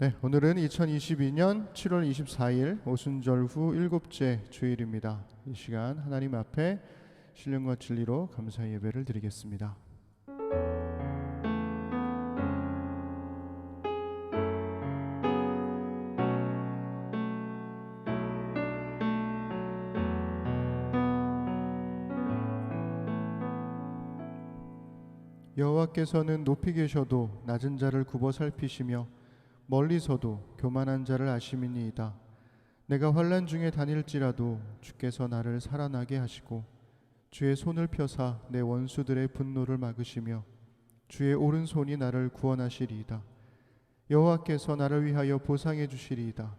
네, 오늘은 2022년 7월 24일 오순절 후 7째 주일입니다. 이 시간 하나님 앞에 신령과 진리로 감사 예배를 드리겠습니다. 여호와께서는 높이 계셔도 낮은 자를 굽어 살피시며 멀리서도 교만한 자를 아심이니이다. 내가 환난 중에 다닐지라도 주께서 나를 살아나게 하시고 주의 손을 펴사 내 원수들의 분노를 막으시며 주의 오른손이 나를 구원하시리이다. 여호와께서 나를 위하여 보상해 주시리이다.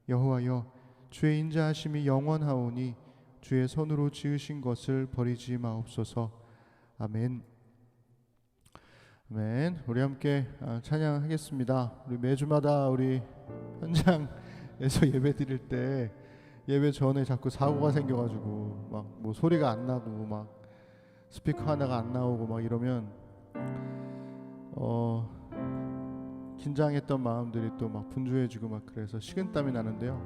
여호와여, 주의 인자하심이 영원하오니 주의 손으로 지으신 것을 버리지 마옵소서. 아멘. 아멘. 우리 함께 찬양하겠습니다. 우리 매주마다 우리 현장에서 예배 드릴 때 예배 전에 자꾸 사고가 생겨가지고 막 뭐 소리가 안 나고 막 스피커 하나가 안 나오고 막 이러면 긴장했던 마음들이 또 막 분주해지고 막 그래서 식은땀이 나는데요.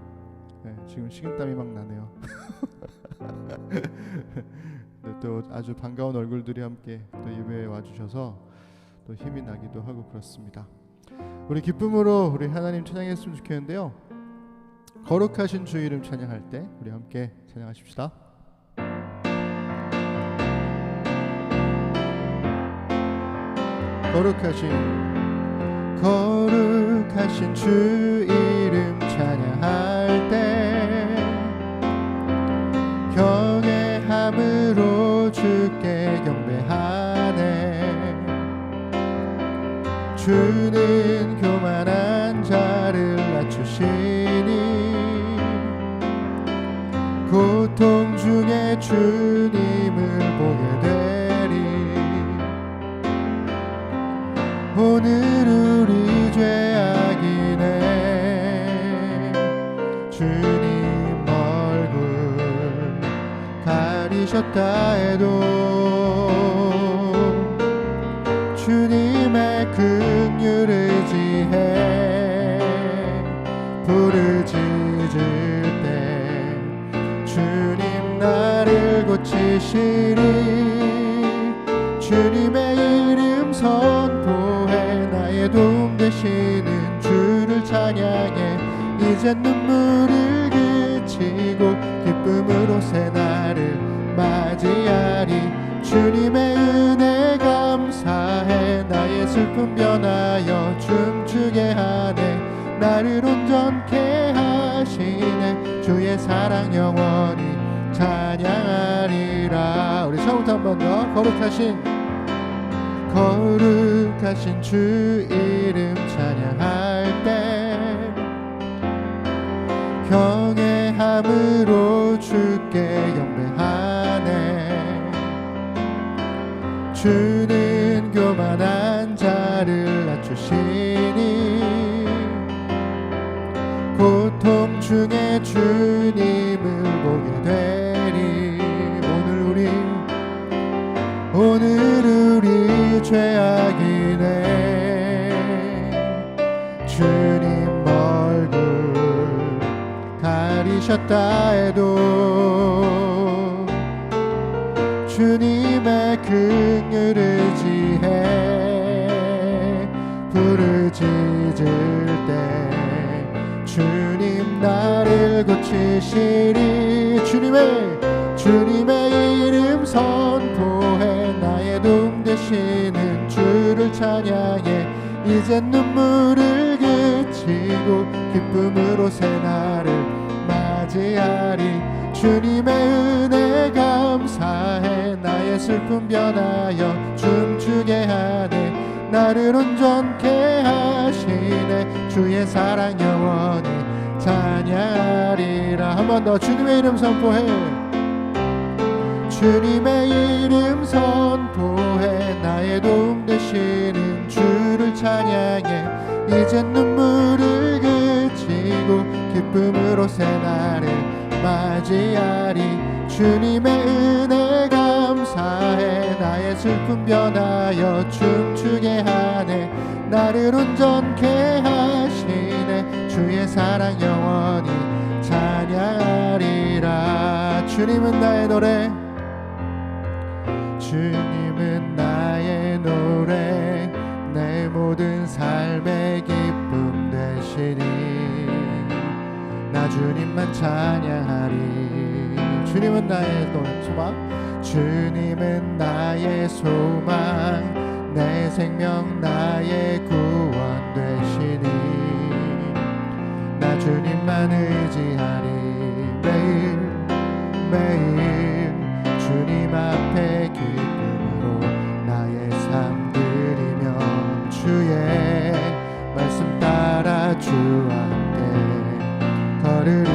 네, 지금 식은땀이 막 나네요. 또 아주 반가운 얼굴들이 함께 또 예배에 와주셔서 또 힘이 나기도 하고 그렇습니다. 우리 기쁨으로 우리 하나님 찬양했으면 좋겠는데요. 거룩하신 주 이름 찬양할 때 우리 함께 찬양하십시다. 거룩하신 주 이름 찬양할 때 경외함으로 주께 경배하네. 주는 교만한 자를 낮추시니 고통 중에 주님을 보게 되리. 오늘 우리 죄악이네. 주님 얼굴 가리셨다 해도 주님의 긍휼 의지해 부르짖을 때 주님 나를 고치시리. 주님의 이름 선포해 나의 도움 되시는 주를 찬양해. 이젠 눈물을 그치고 기쁨으로 새 날을 맞이하리. 주님의 은혜 감사해 나의 슬픔 변하여 춤추게 하네. 나를 온전케 하시네. 주의 사랑 영원히 찬양하리라. 우리 처음부터 한 번 더. 거룩하신 주 이름 찬양할 때 경외함으로 주께 경배하네. 주는 교만한 자를 낮추시니 고통 중에 주님을 보게 되리. 오늘 우리 죄악이네. 주님 얼굴 가리셨다 해도 주님의 긍휼 의지해 부르짖을 때 주님 나를 고치시리. 주님의 이름 선포해 나의 도움 되시는 주를 찬양해. 이젠 눈물을 그치고 기쁨으로 새 날을 맞이하리. 주님의 은혜 감사해 나의 슬픔 변하여 춤추게 하네. 나를 온전케 하시네. 주의 사랑 영원히 찬양하리라. 한 번 더. 주님의 이름 선포해. 주님의 이름 선포해 나의 도움 되시는 주를 찬양해. 이젠 눈물을 그치고 기쁨으로 새 날을 맞이하리. 주님의 은혜 감사 감사해. 나의 슬픔 변하여 춤추게 하네. 나를 온전케 하시네. 주의 사랑 영원히 찬양하리라. 주님은 나의 노래, 주님은 나의 노래, 내 모든 삶의 기쁨 되시니 나 주님만 찬양하리. 주님은 나의 소망, 주님은 나의 소망, 내 생명 나의 구원 되시니 나 주님만 의지하리. 매일 매일 주님 앞에 기쁨으로 나의 삶 드리며 주의 말씀 따라 주와 함께 걸으리.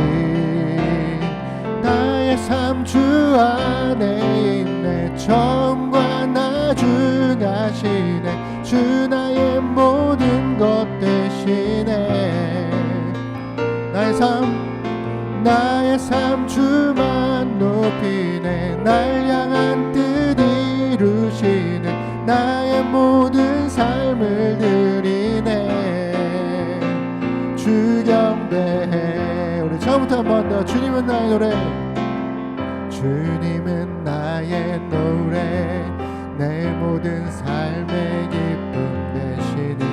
나의 삶 주 안에 있네. 처음과 나중하시네. 주 나의 모든 것 되시네. 나의 삶 주만 높이네. 날 향한 뜻 이루시네. 나의 모든 삶을 드리네. 주 경배해. 우리 처음부터 한 번 더. 주님은 나의 노래, 주님은 나의 노래, 내 모든 삶의 기쁨 되시니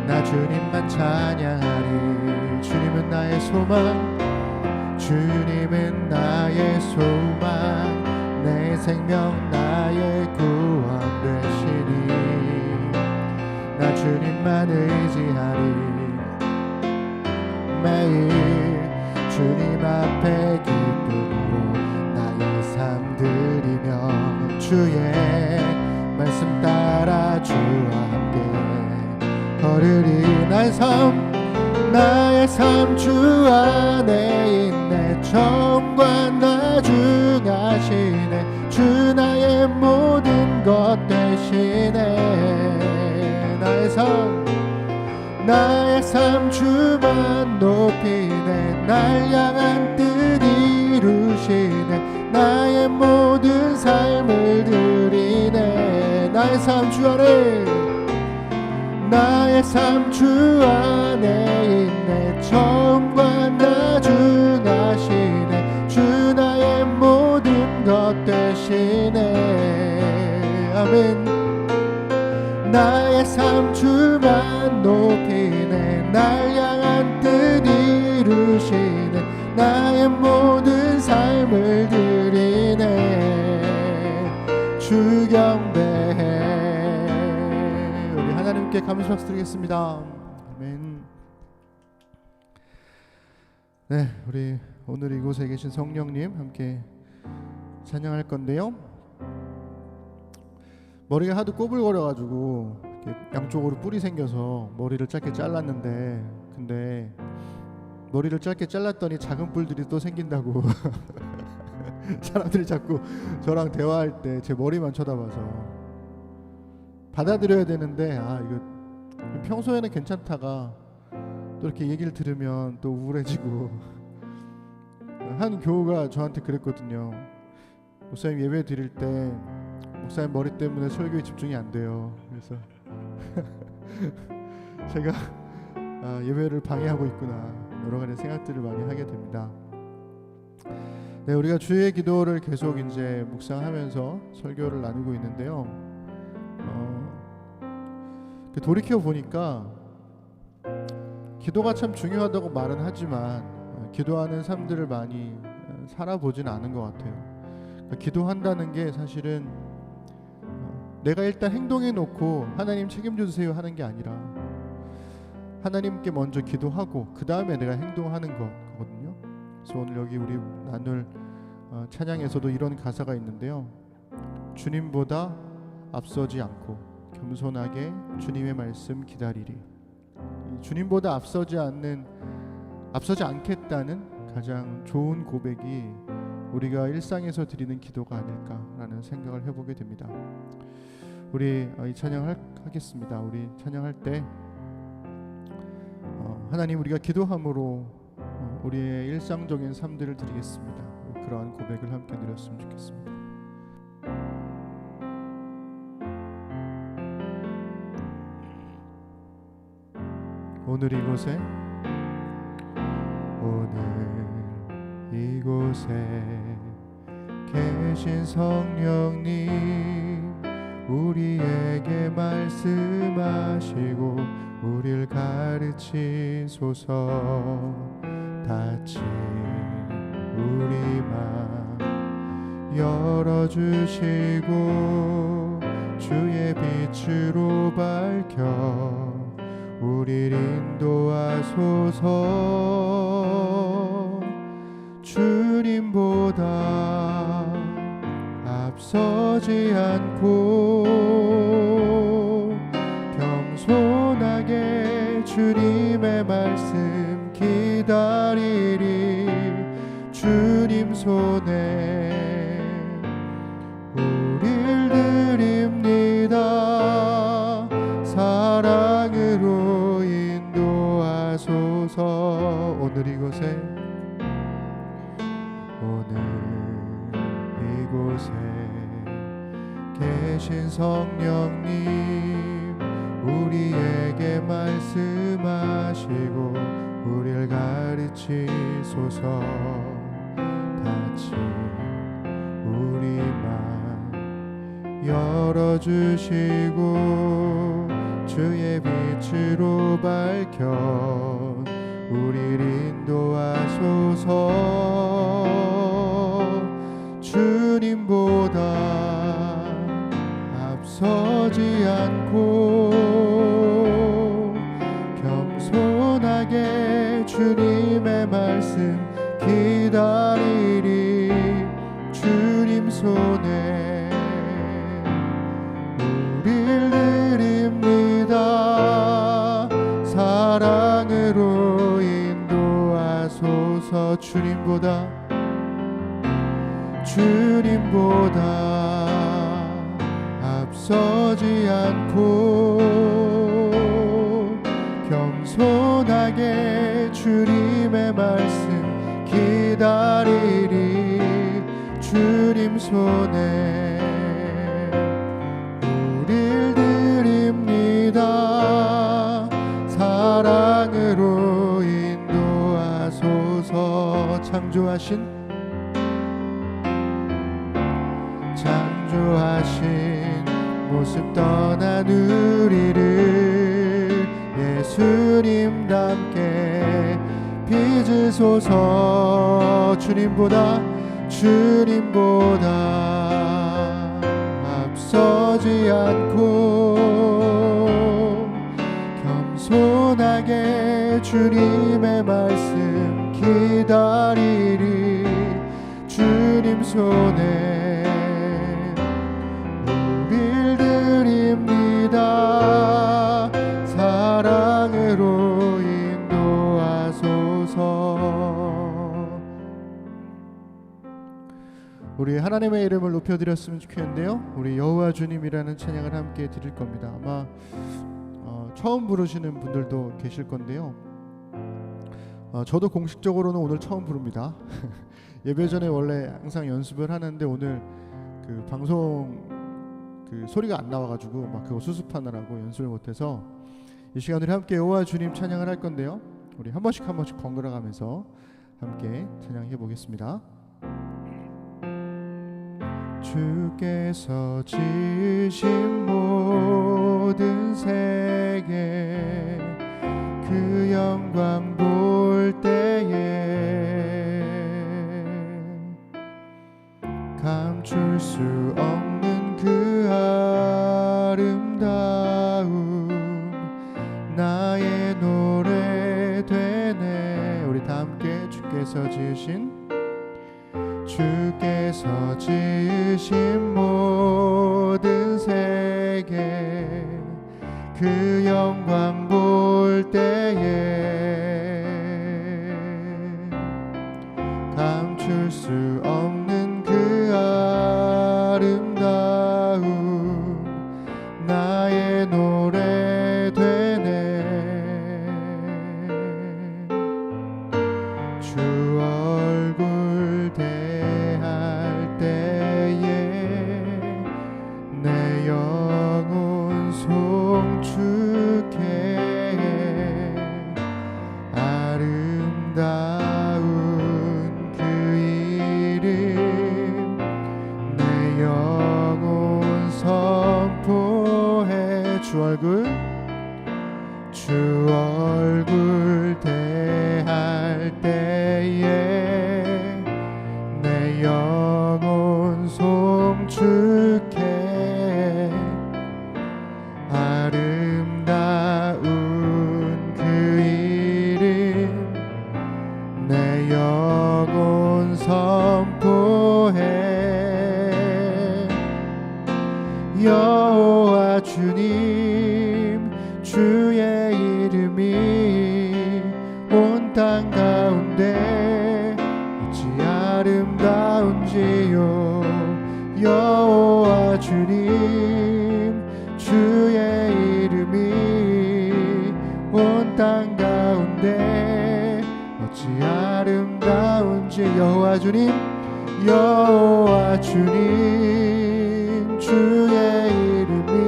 나 주님만 찬양하리. 주님은 나의 소망, 주님은 나의 소망, 내 생명 나의 구원 되시니 나 주님만 의지하리. 매일 주님 앞에 기쁨으로 나의 삶 드리며 주의 말씀 따라 주와 함께 걸으리. 나의 삶 주 안에 있네. 처음과 나중하시네. 주 나의 모든 것 되시네. 나의 삶 주만 높이네. 날 향한 뜻 이루시네. 나의 모든 삶을 드리네. 나의 삶 주 안에, 나의 삶 주 안에 있네. 처음과 나중하시네. 주 나의 모든 것 되시네. 아멘. 나의 삶 주만 높이네. 날 향한 뜻 이루시네. 나의 모든 삶을 드리네. 주 경배해. 우리 하나님께 감사 박수 드리겠습니다. 아멘. 네, 우리 오늘 이곳에 계신 성령님 함께 찬양할 건데요. 머리가 하도 꼬불거려가지고 양쪽으로 뿔이 생겨서 머리를 짧게 잘랐는데, 근데 머리를 짧게 잘랐더니 작은 뿔들이 또 생긴다고 사람들이 자꾸 저랑 대화할 때 제 머리만 쳐다봐서 받아들여야 되는데, 이거 평소에는 괜찮다가 또 이렇게 얘기를 들으면 또 우울해지고. 한 교우가 저한테 그랬거든요. 목사님 예배 드릴 때 목사님 머리 때문에 설교에 집중이 안 돼요. 그래서 제가 예배를 방해하고 있구나, 여러 가지 생각들을 많이 하게 됩니다. 네, 우리가 주의 기도를 계속 이제 묵상하면서 설교를 나누고 있는데요. 돌이켜 보니까 기도가 참 중요하다고 말은 하지만 기도하는 삶들을 많이 살아보지는 않은 것 같아요. 그러니까 기도한다는 게 사실은 내가 일단 행동해 놓고 하나님 책임져 주세요 하는 게 아니라 하나님께 먼저 기도하고 그 다음에 내가 행동하는 거거든요. 그래서 오늘 여기 우리 나눌 찬양에서도 이런 가사가 있는데요. 주님보다 앞서지 않고 겸손하게 주님의 말씀 기다리리. 주님보다 앞서지 않겠다는 가장 좋은 고백이 우리가 일상에서 드리는 기도가 아닐까라는 생각을 해보게 됩니다. 우리 이 찬양을 하겠습니다. 우리 찬양할 때 하나님, 우리가 기도함으로 우리의 일상적인 삶들을 드리겠습니다. 그러한 고백을 함께 드렸으면 좋겠습니다. 오늘 이곳에 계신 성령님, 우리에게 말씀하시고 우리를 가르치소서. 닫힌 우리 맘 열어주시고 주의 빛으로 밝혀 우리를 인도하소서. 주님보다 앞서지 않고 겸손하게 주님의 말씀 기다리리. 주님 손에 우릴 드립니다. 사랑으로 인도하소서. 오늘 이곳에 계신 성령님, 우리에게 말씀하시고 우리를 가르치소서. 닫힌 우리 맘 열어주시고 주의 빛으로 밝혀 우리를 인도하소서. 주님보다 앞서지 않고 겸손하게 주님의 말씀 기다리리. 주님 손에 우릴 드립니다. 사랑으로 인도하소서. 주님보다 앞서지 않고 겸손하게 주님의 말씀 기다리리. 주님 손에 우릴 드립니다. 사랑으로 인도하소서. 창조하신 모습 떠난 우리를 예수님답게 빚으소서. 주님보다 앞서지 않고 겸손하게 주님의 말씀 기다리리. 주님 손에 우릴 드립니다. 사랑으로 인도하소서. 우리 하나님의 이름을 높여드렸으면 좋겠는데요, 우리 여호와 주님이라는 찬양을 함께 드릴 겁니다. 아마 처음 부르시는 분들도 계실 건데요, 저도 공식적으로는 오늘 처음 부릅니다. 예배 전에 원래 항상 연습을 하는데 오늘 그 방송 그 소리가 안 나와가지고 막 그거 수습하느라고 연습을 못해서 이 시간 우리 함께 여호와 주님 찬양을 할 건데요, 우리 한 번씩 번갈아 가면서 함께 찬양해 보겠습니다. 주께서 지으신 모든 세계 그 영광 볼 때에 감출 수 없는 그 아름다움 나의 노래 되네. 우리 다 함께 주께서 지으신 모든 세계 그 영광 볼 때에 감출 수 없는 그 아름다움 나의 노래 되네. 주 얼굴 대할 때에 내 영혼 송축해 주 얼굴 대할 때에 내 영혼 송축해 아름다운 그 이름 내 영혼 선포해 여호와 주님 주의 이름이 온 땅 가운데 어찌 아름다운지요 여호와 주님 주의 이름이 온 땅 가운데 어찌 아름다운지 여호와 주님 여호와 주님 주의 이름이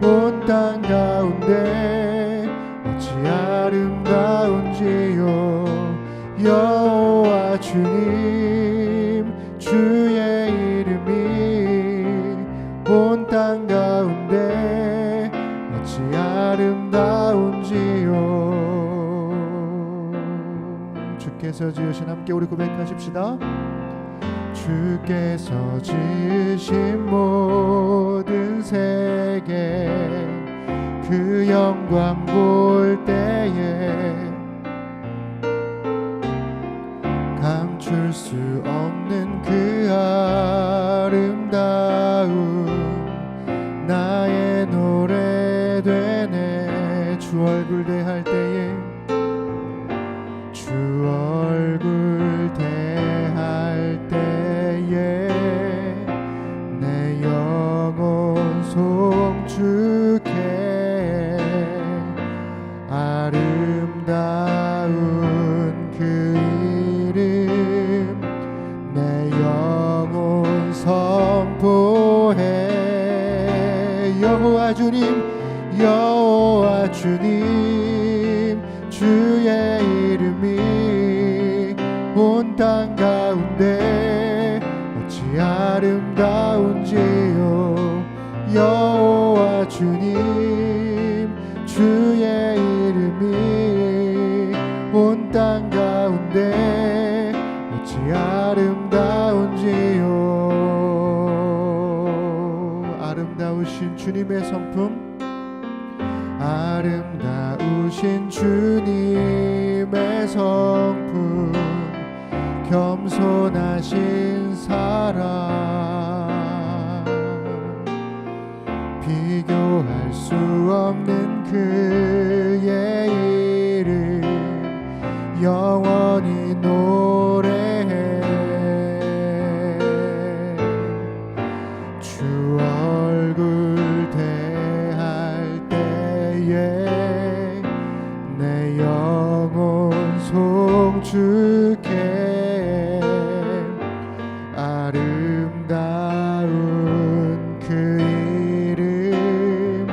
온 땅 가운데 어찌 아름다운지요 여호와 주님 주의 이름이 온 땅 가운데 어찌 아름다운지요 주께서 지으신 함께 우리 고백하십시다. 주께서 지으신 모든 세계 그 영광 볼 때에 감출 수 없는 그 아름다움 나의 노래 되네 주 얼굴 대할 때에 주 얼굴 대할 때에 내 영혼 송축해 아름다운 그 이름 내 영혼 선포해 여호와 주님 여호와 주님 주의 이름이 온 땅 가운데 어찌 아름다운지요 여호와 주님 주의 이름이 온 땅 가운데 어찌 아름다운지요 아름다우신 주님의 성품 아름다우신 주님의 성품 겸손하신 사랑 비교할 수 없는 그의 이름 영원히 노래해 주 얼굴 대할 때에 내 영혼 송축해 아름다운 그 이름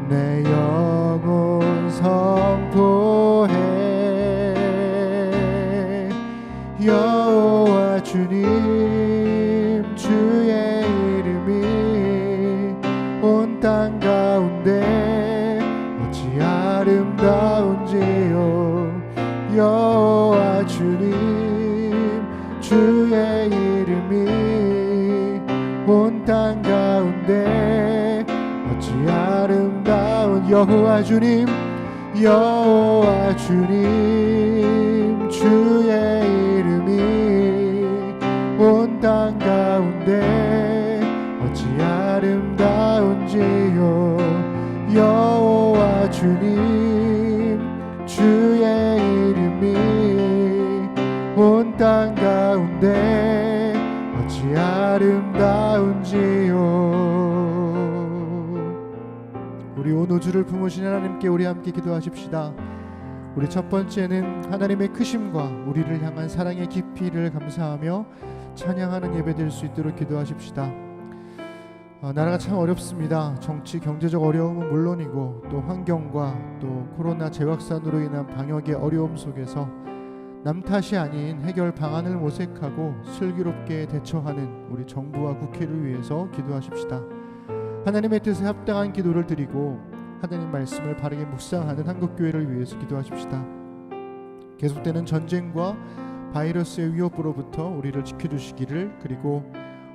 내 영혼 선포해 여호와 주님 주의 이름이 온 땅 가운데 어찌 아름다운지요 여호와 주님 주의 이름이 온 땅 가운데 어찌 아름다운 여호와 주님 여호와 주님 주의 이름이 온 땅 가운데 어찌 아름다운지요 여호와 주님 주의 이름이 온 땅 가운데 어찌 아름다운지요 우리 온 우주를 품으신 하나님께 우리 함께 기도하십시다. 우리 첫 번째는 하나님의 크심과 우리를 향한 사랑의 깊이를 감사하며 찬양하는 예배 될 수 있도록 기도하십시다. 나라가 참 어렵습니다. 정치 경제적 어려움은 물론이고 또 환경과 또 코로나 재확산으로 인한 방역의 어려움 속에서 남 탓이 아닌 해결 방안을 모색하고 슬기롭게 대처하는 우리 정부와 국회를 위해서 기도하십시다. 하나님의 뜻에 합당한 기도를 드리고 하나님 말씀을 바르게 묵상하는 한국교회를 위해서 기도하십시다. 계속되는 전쟁과 바이러스의 위협으로부터 우리를 지켜주시기를, 그리고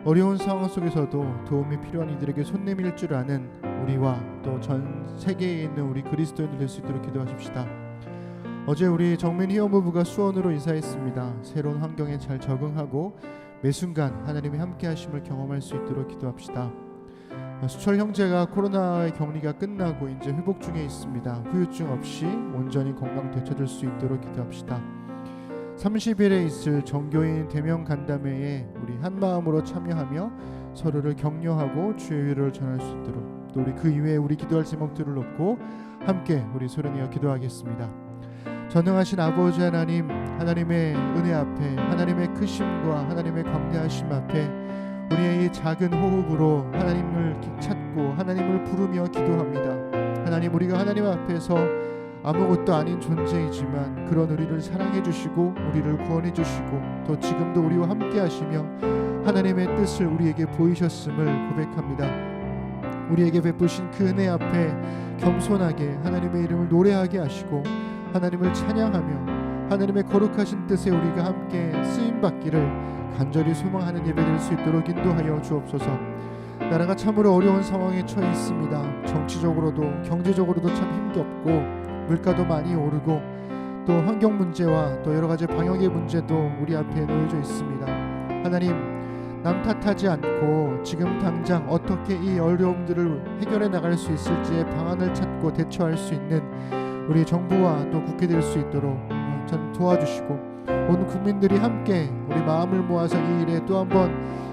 어려운 상황 속에서도 도움이 필요한 이들에게 손 내밀 줄 아는 우리와 또 전 세계에 있는 우리 그리스도인들 될 수 있도록 기도하십시다. 어제 우리 정민 희원 부부가 수원으로 이사했습니다. 새로운 환경에 잘 적응하고 매 순간 하나님의 함께 하심을 경험할 수 있도록 기도합시다. 수철 형제가 코로나의 격리가 끝나고 이제 회복 중에 있습니다. 후유증 없이 온전히 건강 되찾을 수 있도록 기도합시다. 30일에 있을 정교인 대면 간담회에 우리 한마음으로 참여하며 서로를 격려하고 주의 위로를 전할 수 있도록, 또 우리 그 이외에 우리 기도할 제목들을 놓고 함께 우리 소리내어 기도하겠습니다. 전능하신 아버지 하나님, 하나님의 은혜 앞에, 하나님의 크심과 하나님의 광대하심 앞에 우리의 이 작은 호흡으로 하나님을 찾고 하나님을 부르며 기도합니다. 하나님, 우리가 하나님 앞에서 아무것도 아닌 존재이지만 그런 우리를 사랑해 주시고 우리를 구원해 주시고 또 지금도 우리와 함께 하시며 하나님의 뜻을 우리에게 보이셨음을 고백합니다. 우리에게 베푸신 그 은혜 앞에 겸손하게 하나님의 이름을 노래하게 하시고 하나님을 찬양하며 하나님의 거룩하신 뜻에 우리가 함께 쓰임받기를 간절히 소망하는 예배 될 수 있도록 인도하여 주옵소서. 나라가 참으로 어려운 상황에 처해 있습니다. 정치적으로도 경제적으로도 참 힘겹고 물가도 많이 오르고 또 환경 문제와 또 여러 가지 방역의 문제도 우리 앞에 놓여져 있습니다. 하나님, 남 탓하지 않고 지금 당장 어떻게 이 어려움들을 해결해 나갈 수 있을지의 방안을 찾고 대처할 수 있는 우리 정부와 또 국회 될 수 있도록 전 도와주시고 온 국민들이 함께 우리 마음을 모아서 이 일에 또 한번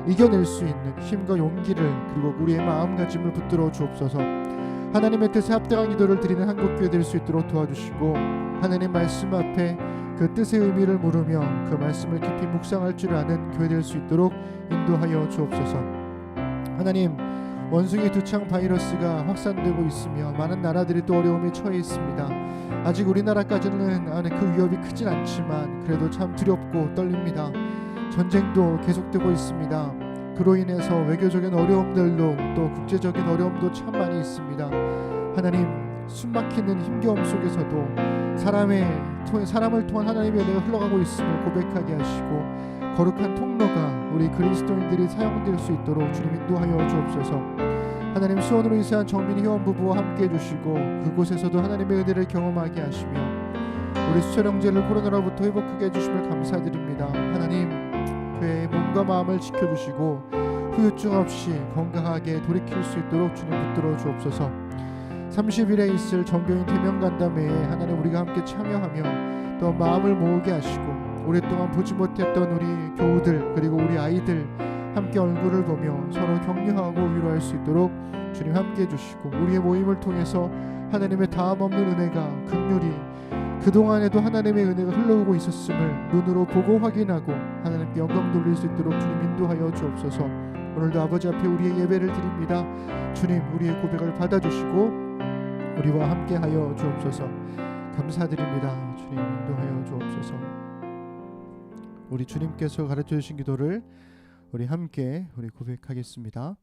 이겨낼 수 있는 힘과 용기를, 그리고 우리의 마음가짐을 붙들어 주옵소서. 하나님의 뜻에 합당한 기도를 드리는 한국교회 될 수 있도록 도와주시고 하나님 말씀 앞에 그 뜻의 의미를 물으며 그 말씀을 깊이 묵상할 줄 아는 교회 될 수 있도록 인도하여 주옵소서. 하나님, 원숭이 두창 바이러스가 확산되고 있으며 많은 나라들이 또 어려움에 처해 있습니다. 아직 우리나라까지는 그 위협이 크진 않지만 그래도 참 두렵고 떨립니다. 전쟁도 계속되고 있습니다. 그로 인해서 외교적인 어려움들도 또 국제적인 어려움도 참 많이 있습니다. 하나님, 숨막히는 힘겨움 속에서도 사람을 통한 하나님의 은혜가 흘러가고 있음을 고백하게 하시고 거룩한 통로가 우리 그리스도인들이 사용될 수 있도록 주님 인도하여 주옵소서. 하나님, 수원으로 이사한 정민 희원 부부와 함께 해주시고 그곳에서도 하나님의 은혜를 경험하게 하시며 우리 수철 형제를 코로나로부터 회복하게 해주심을 감사드립니다. 하나님, 그의 몸과 마음을 지켜주시고 후유증 없이 건강하게 돌이킬 수 있도록 주님 붙들어 주옵소서. 30일에 있을 정교인 대면 간담회에 하나님 우리가 함께 참여하며 또 마음을 모으게 하시고 오랫동안 보지 못했던 우리 교우들 그리고 우리 아이들 함께 얼굴을 보며 서로 격려하고 위로할 수 있도록 주님 함께 해주시고 우리의 모임을 통해서 하나님의 다함없는 은혜가 긍휼히 그동안에도 하나님의 은혜가 흘러오고 있었음을 눈으로 보고 확인하고 하나님께 영광 돌릴 수 있도록 주님 인도하여 주옵소서. 오늘도 아버지 앞에 우리의 예배를 드립니다. 주님, 우리의 고백을 받아주시고 우리와 함께하여 주옵소서. 감사드립니다. 주님, 인도하여 주옵소서. 우리 주님께서 가르쳐주신 기도를 우리 함께 고백하겠습니다.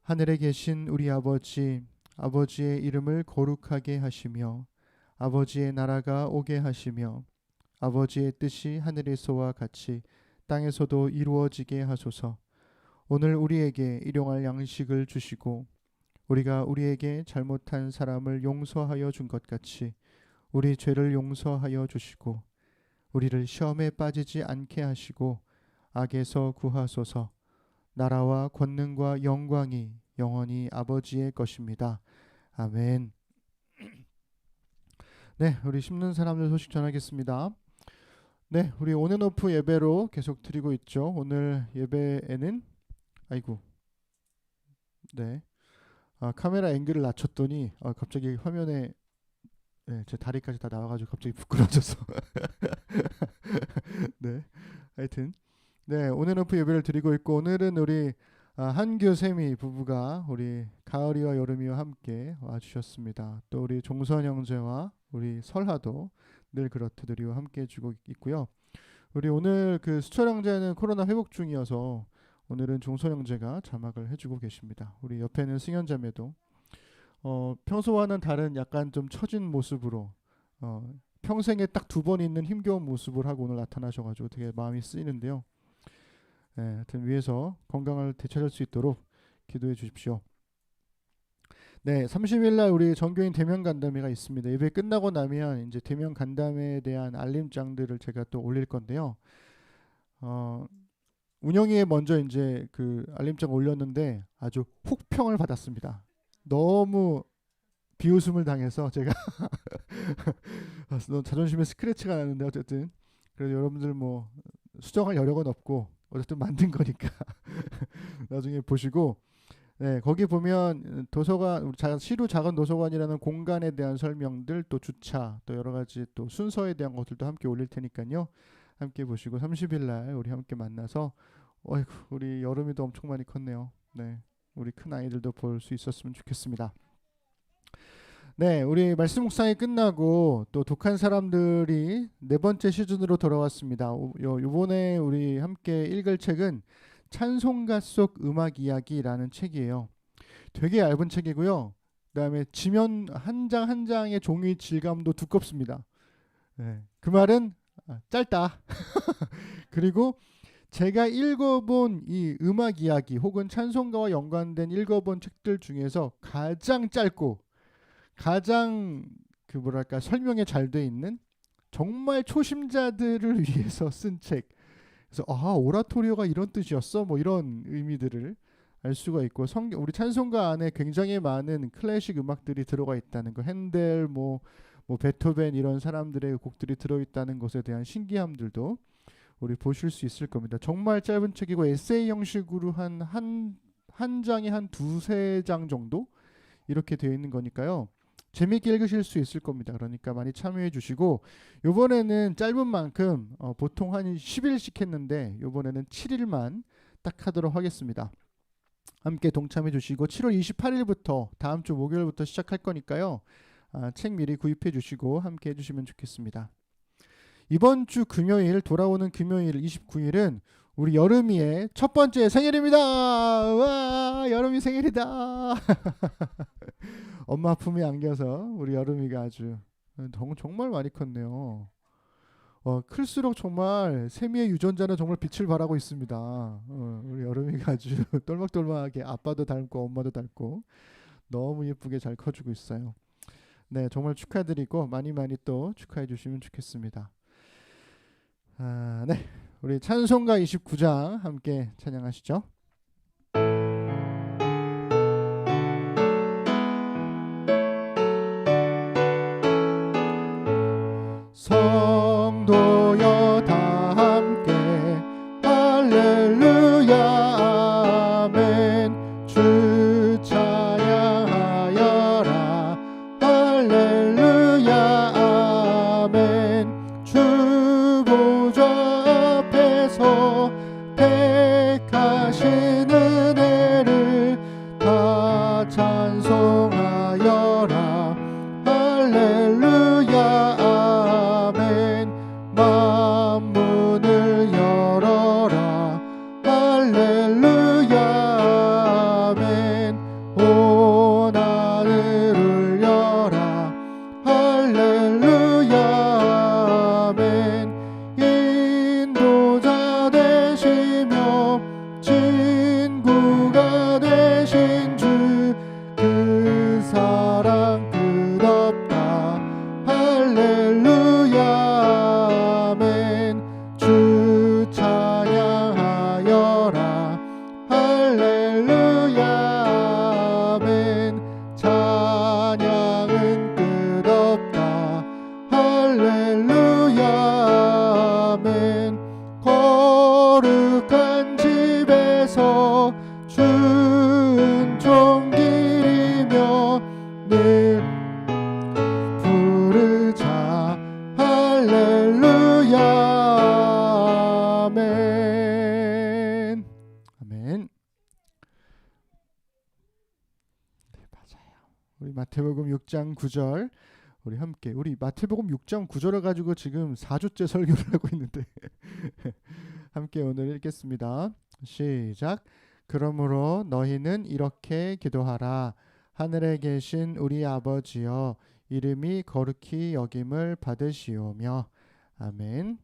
하늘에 계신 우리 아버지, 아버지의 이름을 거룩하게 하시며 아버지의 나라가 오게 하시며 아버지의 뜻이 하늘에서와 같이 땅에서도 이루어지게 하소서. 오늘 우리에게 일용할 양식을 주시고 우리가 우리에게 잘못한 사람을 용서하여 준 것 같이 우리 죄를 용서하여 주시고 우리를 시험에 빠지지 않게 하시고 악에서 구하소서. 나라와 권능과 영광이 영원히 아버지의 것입니다. 아멘. 네, 우리 심는 사람들 소식 전하겠습니다. 네, 우리 온앤오프 예배로 계속 드리고 있죠. 오늘 예배에는 카메라 앵글을 낮췄더니 갑자기 화면에 제 다리까지 다 나와가지고 갑자기 부끄러워져서 네, 하여튼 온앤오프 예배를 드리고 있고 오늘은 우리 한규세미 부부가 우리 가을이와 여름이와 함께 와주셨습니다. 또 우리 종선 형제와 우리 설하도 늘 그렇듯 우리와 함께 해주고 있고요. 우리 오늘 그 수철 형제는 코로나 회복 중이어서 오늘은 종선 형제가 자막을 해주고 계십니다. 우리 옆에는 승현 자매도 평소와는 다른 약간 좀 처진 모습으로 평생에 딱 2번 있는 힘겨운 모습을 하고 오늘 나타나셔가지고 되게 마음이 쓰이는데요. 하여튼 위에서 건강을 되찾을 수 있도록 기도해 주십시오. 네, 30일 날 우리 전교인 대면 간담회가 있습니다. 예배 끝나고 나면 이제 대면 간담회에 대한 알림장들을 제가 또 올릴 건데요. 운영위에 먼저 이제 그 알림장 올렸는데 아주 혹평을 받았습니다. 너무 비웃음을 당해서 제가 자존심에 스크래치가 나는데 어쨌든 그래도 여러분들 뭐 수정할 여력은 없고 어쨌든 만든 거니까 나중에 보시고 네, 거기 보면 도서관 시루 작은 도서관이라는 공간에 대한 설명들 또 주차 또 여러 가지 또 순서에 대한 것들도 함께 올릴 테니까요. 함께 보시고 30일 날 우리 함께 만나서 어이구 우리 여름이도 엄청 많이 컸네요. 네. 우리 큰 아이들도 볼 수 있었으면 좋겠습니다. 네, 우리 말씀 묵상이 끝나고 또 독한 사람들이 4번째 시즌으로 돌아왔습니다. 요번에 우리 함께 읽을 책은 찬송가 속 음악 이야기라는 책이에요. 되게 얇은 책이고요. 그다음에 지면 한 장 한 장의 종이 질감도 두껍습니다. 네, 그 말은 짧다. 그리고 제가 읽어본 이 음악 이야기 혹은 찬송가와 연관된 읽어본 책들 중에서 가장 짧고 가장 그 뭐랄까 설명에 잘 돼 있는 정말 초심자들을 위해서 쓴 책. 그래서 오라토리오가 이런 뜻이었어? 뭐 이런 의미들을 알 수가 있고 우리 찬송가 안에 굉장히 많은 클래식 음악들이 들어가 있다는 거. 핸델 뭐 베토벤 이런 사람들의 곡들이 들어있다는 것에 대한 신기함들도 우리 보실 수 있을 겁니다. 정말 짧은 책이고 에세이 형식으로 한 장에 한 2-3장 정도 이렇게 되어 있는 거니까요. 재미있게 읽으실 수 있을 겁니다. 그러니까 많이 참여해 주시고 요번에는 짧은 만큼 보통 한 10일씩 했는데 요번에는 7일만 딱 하도록 하겠습니다. 함께 동참해 주시고 7월 28일부터 다음 주 목요일부터 시작할 거니까요. 책 미리 구입해 주시고 함께 해주시면 좋겠습니다. 이번 주 금요일 돌아오는 금요일 29일은 우리 여름이의 첫 번째 생일입니다. 와 여름이 생일이다. 엄마 품에 안겨서 우리 여름이가 아주 정말 많이 컸네요. 클수록 정말 세미의 유전자는 정말 빛을 발하고 있습니다. 우리 여름이가 아주 똘막똘막하게 아빠도 닮고 엄마도 닮고 너무 예쁘게 잘 커주고 있어요. 네, 정말 축하드리고 많이 또 축하해 주시면 좋겠습니다. 네, 우리 찬송가 29장 함께 찬양하시죠. 성도여 다 함께 할렐루야 아멘 주 찬양하여라 할렐루야 아멘 주 보좌 앞에서 택하신 은혜를 다 찬송하여라 할렐루야 만문을 열어라 할렐루야 아멘 온 하늘 울려라 할렐루야 아멘 인도자 되시며 친구가 되신 주 그 사랑 끝없다 할렐루야 아멘 주 찬양하여라 할렐루야 아멘 찬양은 끝없다 할렐루야 아멘 거룩한 집에서 준종 기리며 늘 부르자 할렐루야 아멘 아멘. 네, 맞아요. 우리 마태복음 6장 9절 우리 함께 우리 마태복음 6장 9절을 가지고 지금 4주째 설교를 하고 있는데 함께 오늘 읽겠습니다. 시작. 그러므로 너희는 이렇게 기도하라 하늘에 계신 우리 아버지여 이름이 거룩히 여김을 받으시오며. 아멘.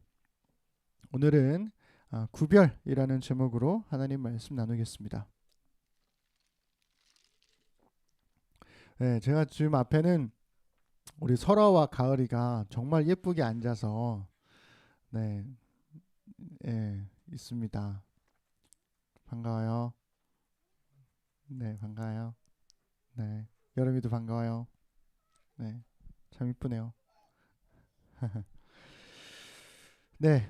오늘은 구별이라는 제목으로 하나님 말씀 나누겠습니다. 네, 제가 지금 앞에는 우리 설아와 가을이가 정말 예쁘게 앉아서 네, 있습니다. 반가워요. 네, 반가워요. 네, 여름이도 반가워요. 네, 참 이쁘네요. 네,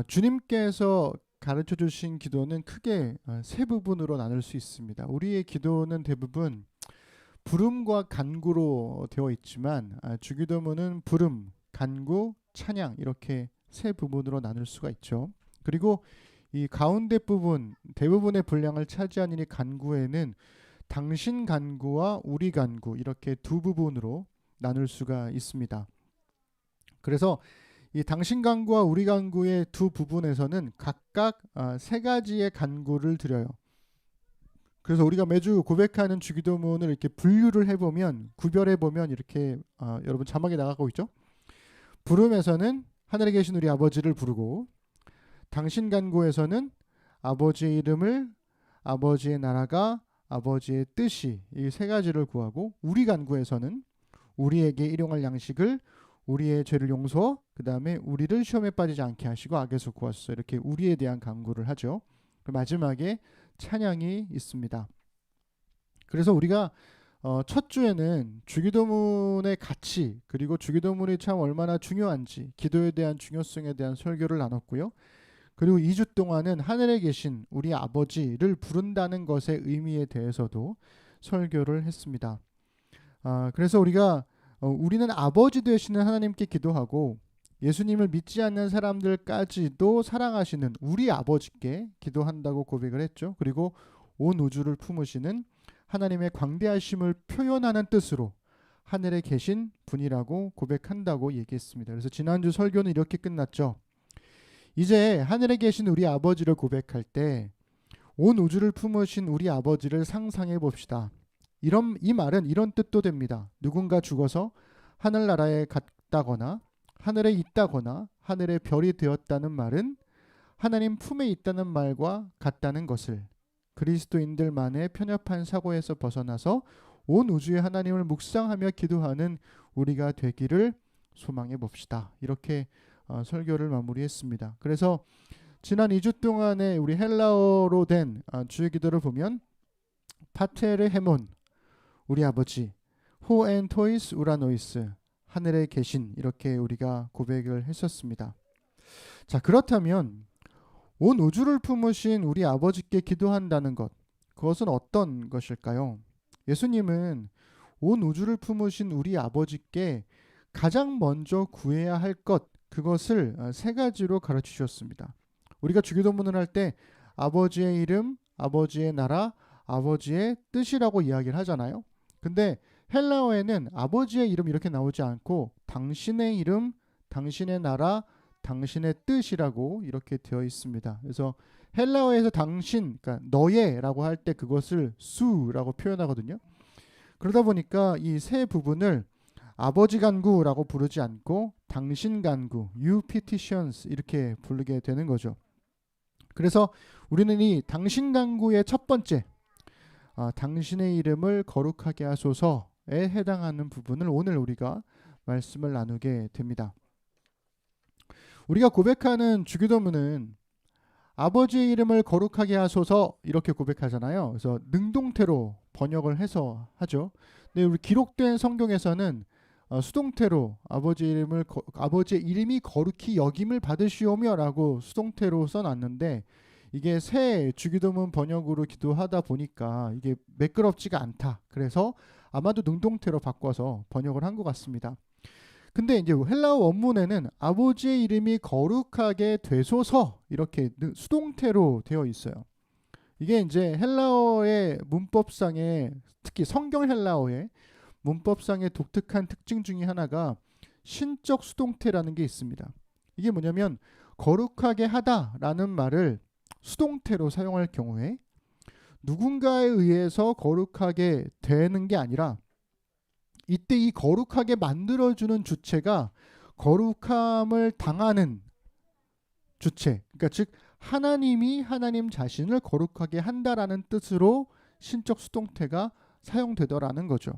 주님께서 가르쳐 주신 기도는 크게 세 부분으로 나눌 수 있습니다. 우리의 기도는 대부분 부름과 간구로 되어 있지만 주기도문은 부름, 간구, 찬양 이렇게 세 부분으로 나눌 수가 있죠. 그리고 이 가운데 부분 대부분의 분량을 차지하는 이 간구에는 당신 간구와 우리 간구 이렇게 두 부분으로 나눌 수가 있습니다. 그래서 이 당신 간구와 우리 간구의 두 부분에서는 각각 세 가지의 간구를 드려요. 그래서 우리가 매주 고백하는 주기도문을 이렇게 분류를 해보면 구별해보면 이렇게 여러분 자막에 나가고 있죠. 부름에서는 하늘에 계신 우리 아버지를 부르고, 당신 간구에서는 아버지의 이름을, 아버지의 나라가, 아버지의 뜻이 이 세 가지를 구하고, 우리 간구에서는 우리에게 일용할 양식을, 우리의 죄를 용서, 그 다음에 우리를 시험에 빠지지 않게 하시고 악에서 구하소서 이렇게 우리에 대한 간구를 하죠. 마지막에 찬양이 있습니다. 그래서 우리가 첫 주에는 주기도문의 가치 그리고 주기도문이 참 얼마나 중요한지 기도에 대한 중요성에 대한 설교를 나눴고요. 그리고 2주 동안은 하늘에 계신 우리 아버지를 부른다는 것의 의미에 대해서도 설교를 했습니다. 그래서 우리는 아버지 되시는 하나님께 기도하고 예수님을 믿지 않는 사람들까지도 사랑하시는 우리 아버지께 기도한다고 고백을 했죠. 그리고 온 우주를 품으시는 하나님의 광대하심을 표현하는 뜻으로 하늘에 계신 분이라고 고백한다고 얘기했습니다. 그래서 지난주 설교는 이렇게 끝났죠. 이제 하늘에 계신 우리 아버지를 고백할 때 온 우주를 품으신 우리 아버지를 상상해 봅시다. 이 말은 이런 뜻도 됩니다. 누군가 죽어서 하늘나라에 갔다거나 하늘에 있다거나 하늘의 별이 되었다는 말은 하나님 품에 있다는 말과 같다는 것을 그리스도인들만의 편협한 사고에서 벗어나서 온 우주의 하나님을 묵상하며 기도하는 우리가 되기를 소망해 봅시다. 이렇게 설교를 마무리했습니다. 그래서 지난 2주 동안에 우리 헬라어로 된 주의 기도를 보면 파테르 헤몬 우리 아버지, 호엔 토이스 우라노이스 하늘에 계신 이렇게 우리가 고백을 했었습니다. 자, 그렇다면 온 우주를 품으신 우리 아버지께 기도한다는 것, 그것은 어떤 것일까요? 예수님은 온 우주를 품으신 우리 아버지께 가장 먼저 구해야 할 것, 그것을 세 가지로 가르치셨습니다. 우리가 주기도문을 할 때 아버지의 이름, 아버지의 나라, 아버지의 뜻이라고 이야기를 하잖아요. 근데 헬라어에는 아버지의 이름 이렇게 나오지 않고 당신의 이름, 당신의 나라, 당신의 뜻이라고 이렇게 되어 있습니다. 그래서 헬라어에서 당신, 그러니까 너의라고 할 때 그것을 수라고 표현하거든요. 그러다 보니까 이 세 부분을 아버지 간구라고 부르지 않고 당신 간구, you petitions 이렇게 부르게 되는 거죠. 그래서 우리는 이 당신 간구의 첫 번째, 당신의 이름을 거룩하게 하소서에 해당하는 부분을 오늘 우리가 말씀을 나누게 됩니다. 우리가 고백하는 주기도문은 아버지의 이름을 거룩하게 하소서 이렇게 고백하잖아요. 그래서 능동태로 번역을 해서 하죠. 근데 우리 기록된 성경에서는 수동태로 아버지의 이름이 거룩히 여김을 받으시오며라고 수동태로 써놨는데 이게 새 주기도문 번역으로 기도하다 보니까 이게 매끄럽지가 않다. 그래서 아마도 능동태로 바꿔서 번역을 한 것 같습니다. 근데 이제 헬라어 원문에는 아버지의 이름이 거룩하게 되소서 이렇게 수동태로 되어 있어요. 이게 이제 헬라어의 문법상의 특히 성경 헬라어의 문법상의 독특한 특징 중에 하나가 신적 수동태라는 게 있습니다. 이게 뭐냐면 거룩하게 하다라는 말을 수동태로 사용할 경우에 누군가에 의해서 거룩하게 되는 게 아니라 이때 이 거룩하게 만들어주는 주체가 거룩함을 당하는 주체, 그러니까 즉 하나님이 하나님 자신을 거룩하게 한다라는 뜻으로 신적 수동태가 사용되더라는 거죠.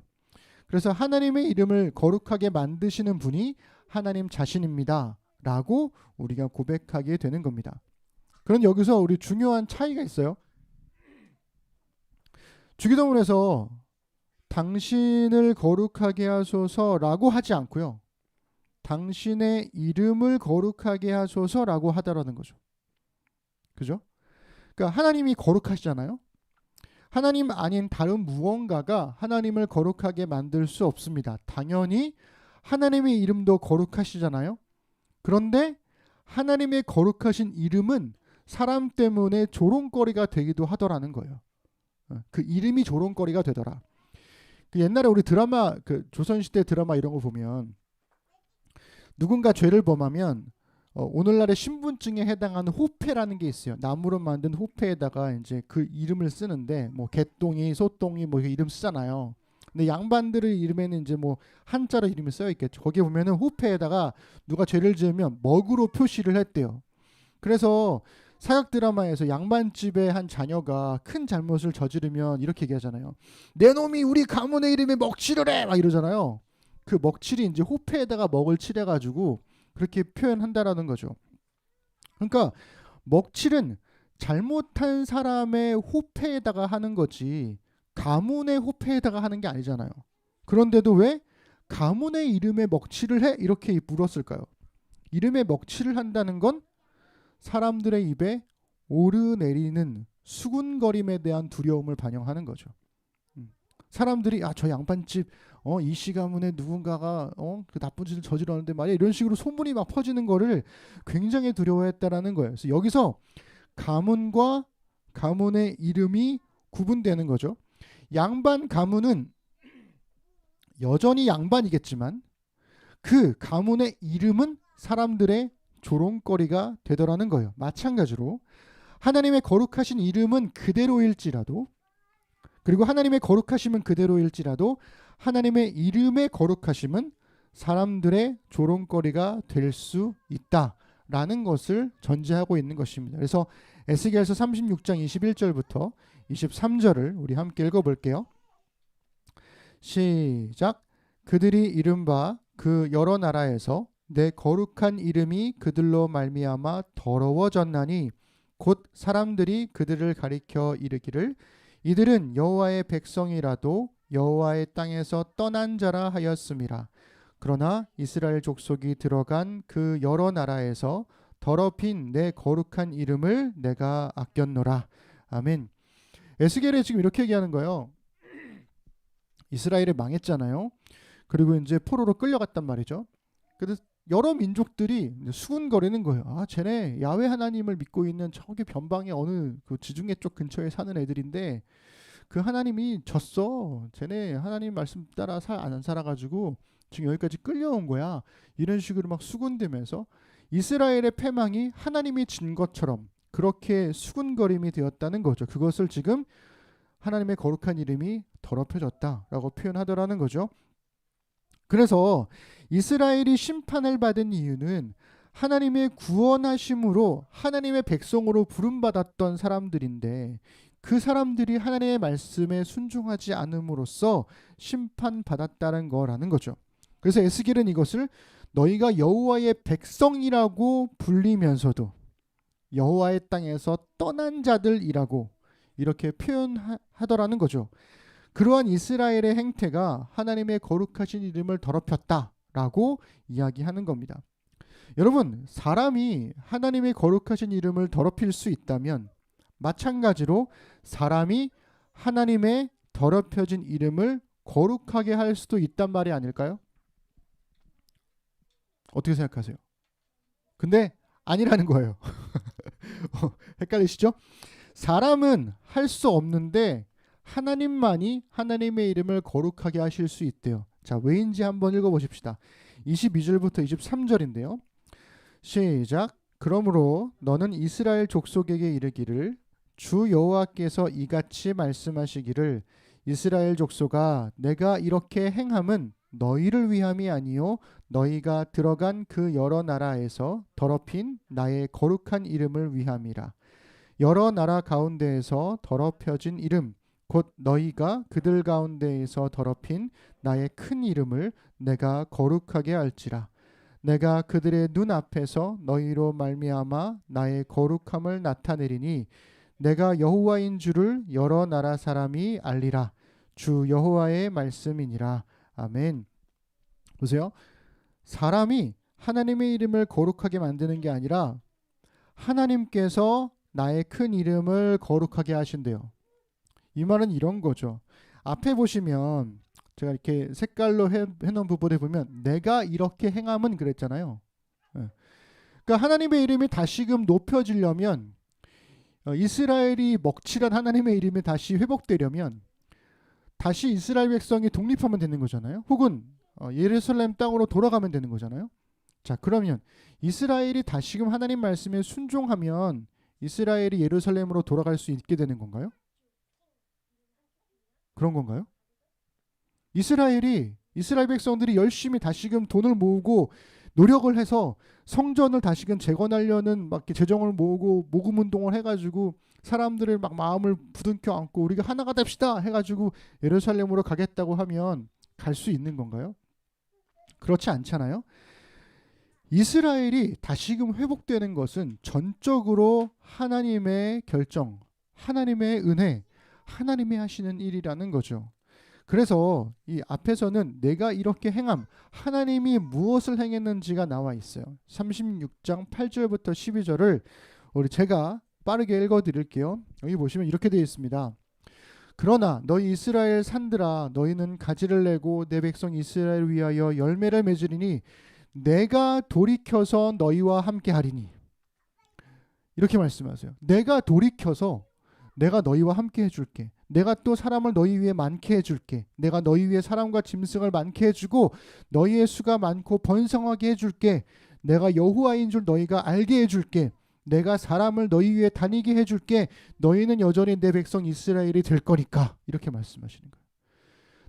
그래서 하나님의 이름을 거룩하게 만드시는 분이 하나님 자신입니다 라고 우리가 고백하게 되는 겁니다. 그런데 여기서 우리 중요한 차이가 있어요. 주기도문에서 당신을 거룩하게 하소서라고 하지 않고요, 당신의 이름을 거룩하게 하소서라고 하더라는 거죠. 그죠? 그러니까 하나님이 거룩하시잖아요. 하나님 아닌 다른 무언가가 하나님을 거룩하게 만들 수 없습니다. 당연히 하나님의 이름도 거룩하시잖아요. 그런데 하나님의 거룩하신 이름은 사람 때문에 조롱거리가 되기도 하더라는 거예요. 그 이름이 조롱거리가 되더라. 그 옛날에 우리 드라마, 그 조선시대 드라마 이런 거 보면 누군가 죄를 범하면 오늘날의 신분증에 해당하는 호패라는 게 있어요. 나무로 만든 호패에다가 이제 그 이름을 쓰는데 뭐 개똥이, 소똥이 뭐 이름 쓰잖아요. 근데 양반들의 이름에는 이제 뭐 한자로 이름이 써 있겠죠. 거기 보면은 호패에다가 누가 죄를 지으면 먹으로 표시를 했대요. 그래서 사극 드라마에서 양반집의 한 자녀가 큰 잘못을 저지르면 이렇게 얘기하잖아요. 내 놈이 우리 가문의 이름에 먹칠을 해! 막 이러잖아요. 그 먹칠이 이제 호패에다가 먹을 칠해가지고 그렇게 표현한다라는 거죠. 그러니까 먹칠은 잘못한 사람의 호패에다가 하는 거지 가문의 호패에다가 하는 게 아니잖아요. 그런데도 왜 가문의 이름에 먹칠을 해? 이렇게 물었을까요? 이름에 먹칠을 한다는 건 사람들의 입에 오르내리는 수군거림에 대한 두려움을 반영하는 거죠. 사람들이 저 양반집 이씨 가문에 누군가가 그 나쁜 짓을 저질렀는데 말이야, 이런 식으로 소문이 막 퍼지는 거를 굉장히 두려워했다라는 거예요. 그래서 여기서 가문과 가문의 이름이 구분되는 거죠. 양반 가문은 여전히 양반이겠지만 그 가문의 이름은 사람들의 조롱거리가 되더라는 거예요. 마찬가지로 하나님의 거룩하신 이름은 그대로일지라도, 그리고 하나님의 거룩하심은 그대로일지라도 하나님의 이름의 거룩하심은 사람들의 조롱거리가 될 수 있다라는 것을 전제하고 있는 것입니다. 그래서 에스겔서 36장 21절부터 23절을 우리 함께 읽어볼게요. 시작. 그들이 이른바 그 여러 나라에서 내 거룩한 이름이 그들로 말미암아 더러워졌나니 곧 사람들이 그들을 가리켜 이르기를 이들은 여호와의 백성이라도 여호와의 땅에서 떠난 자라 하였음이라. 그러나 이스라엘 족속이 들어간 그 여러 나라에서 더럽힌 내 거룩한 이름을 내가 아꼈노라. 아멘. 에스겔에 지금 이렇게 얘기하는 거예요. 이스라엘이 망했잖아요. 그리고 이제 포로로 끌려갔단 말이죠. 그래서 여러 민족들이 수군거리는 거예요. 쟤네 야훼 하나님을 믿고 있는 저기 변방의 어느 그 지중해 쪽 근처에 사는 애들인데 그 하나님이 졌어. 쟤네 하나님 말씀 따라 안 살아가지고 지금 여기까지 끌려온 거야. 이런 식으로 막 수군대면서 이스라엘의 패망이 하나님이 진 것처럼 그렇게 수군거림이 되었다는 거죠. 그것을 지금 하나님의 거룩한 이름이 더럽혀졌다라고 표현하더라는 거죠. 그래서 이스라엘이 심판을 받은 이유는 하나님의 구원하심으로 하나님의 백성으로 부름받았던 사람들인데 그 사람들이 하나님의 말씀에 순종하지 않음으로써 심판받았다는 거라는 거죠. 그래서 에스겔은 이것을 너희가 여호와의 백성이라고 불리면서도 여호와의 땅에서 떠난 자들이라고 이렇게 표현하더라는 거죠. 그러한 이스라엘의 행태가 하나님의 거룩하신 이름을 더럽혔다라고 이야기하는 겁니다. 여러분, 사람이 하나님의 거룩하신 이름을 더럽힐 수 있다면 마찬가지로 사람이 하나님의 더럽혀진 이름을 거룩하게 할 수도 있단 말이 아닐까요? 어떻게 생각하세요? 근데 아니라는 거예요. 헷갈리시죠? 사람은 할 수 없는데 하나님만이 하나님의 이름을 거룩하게 하실 수 있대요. 자, 왜인지 한번 읽어보십시다. 22절부터 23절인데요. 시작. 그러므로 너는 이스라엘 족속에게 이르기를 주 여호와께서 이같이 말씀하시기를 이스라엘 족속아 내가 이렇게 행함은 너희를 위함이 아니요 너희가 들어간 그 여러 나라에서 더럽힌 나의 거룩한 이름을 위함이라. 여러 나라 가운데에서 더럽혀진 이름 곧 너희가 그들 가운데에서 더럽힌 나의 큰 이름을 내가 거룩하게 할지라. 내가 그들의 눈 앞에서 너희로 말미암아 나의 거룩함을 나타내리니 내가 여호와인 줄을 여러 나라 사람이 알리라. 주 여호와의 말씀이니라. 아멘. 보세요. 사람이 하나님의 이름을 거룩하게 만드는 게 아니라 하나님께서 나의 큰 이름을 거룩하게 하신대요. 이 말은 이런 거죠. 앞에 보시면 제가 이렇게 색깔로 해놓은 부분에 보면 내가 이렇게 행함은 그랬잖아요. 그러니까 하나님의 이름이 다시금 높여지려면 이스라엘이 먹칠한 하나님의 이름이 다시 회복되려면 다시 이스라엘 백성이 독립하면 되는 거잖아요. 혹은 예루살렘 땅으로 돌아가면 되는 거잖아요. 자, 그러면 이스라엘이 다시금 하나님 말씀에 순종하면 이스라엘이 예루살렘으로 돌아갈 수 있게 되는 건가요? 그런 건가요? 이스라엘 백성들이 열심히 다시금 돈을 모으고 노력을 해서 성전을 다시금 재건하려는 막 재정을 모으고 모금 운동을 해가지고 사람들을 막 마음을 부둥켜 안고 우리가 하나가 됩시다 해가지고 예루살렘으로 가겠다고 하면 갈 수 있는 건가요? 그렇지 않잖아요. 이스라엘이 다시금 회복되는 것은 전적으로 하나님의 결정, 하나님의 은혜, 하나님이 하시는 일이라는 거죠. 그래서 이 앞에서는 내가 이렇게 행함, 하나님이 무엇을 행했는지가 나와 있어요. 36장 8절부터 12절을 제가 빠르게 읽어드릴게요. 여기 보시면 이렇게 되어 있습니다. 그러나 너희 이스라엘 산들아 너희는 가지를 내고 내 백성 이스라엘 위하여 열매를 맺으리니 내가 돌이켜서 너희와 함께 하리니. 이렇게 말씀하세요. 내가 돌이켜서 내가 너희와 함께 해줄게. 내가 또 사람을 너희 위에 많게 해줄게. 내가 너희 위에 사람과 짐승을 많게 해주고 너희의 수가 많고 번성하게 해줄게. 내가 여호와인 줄 너희가 알게 해줄게. 내가 사람을 너희 위에 다니게 해줄게. 너희는 여전히 내 백성 이스라엘이 될 거니까. 이렇게 말씀하시는 거예요.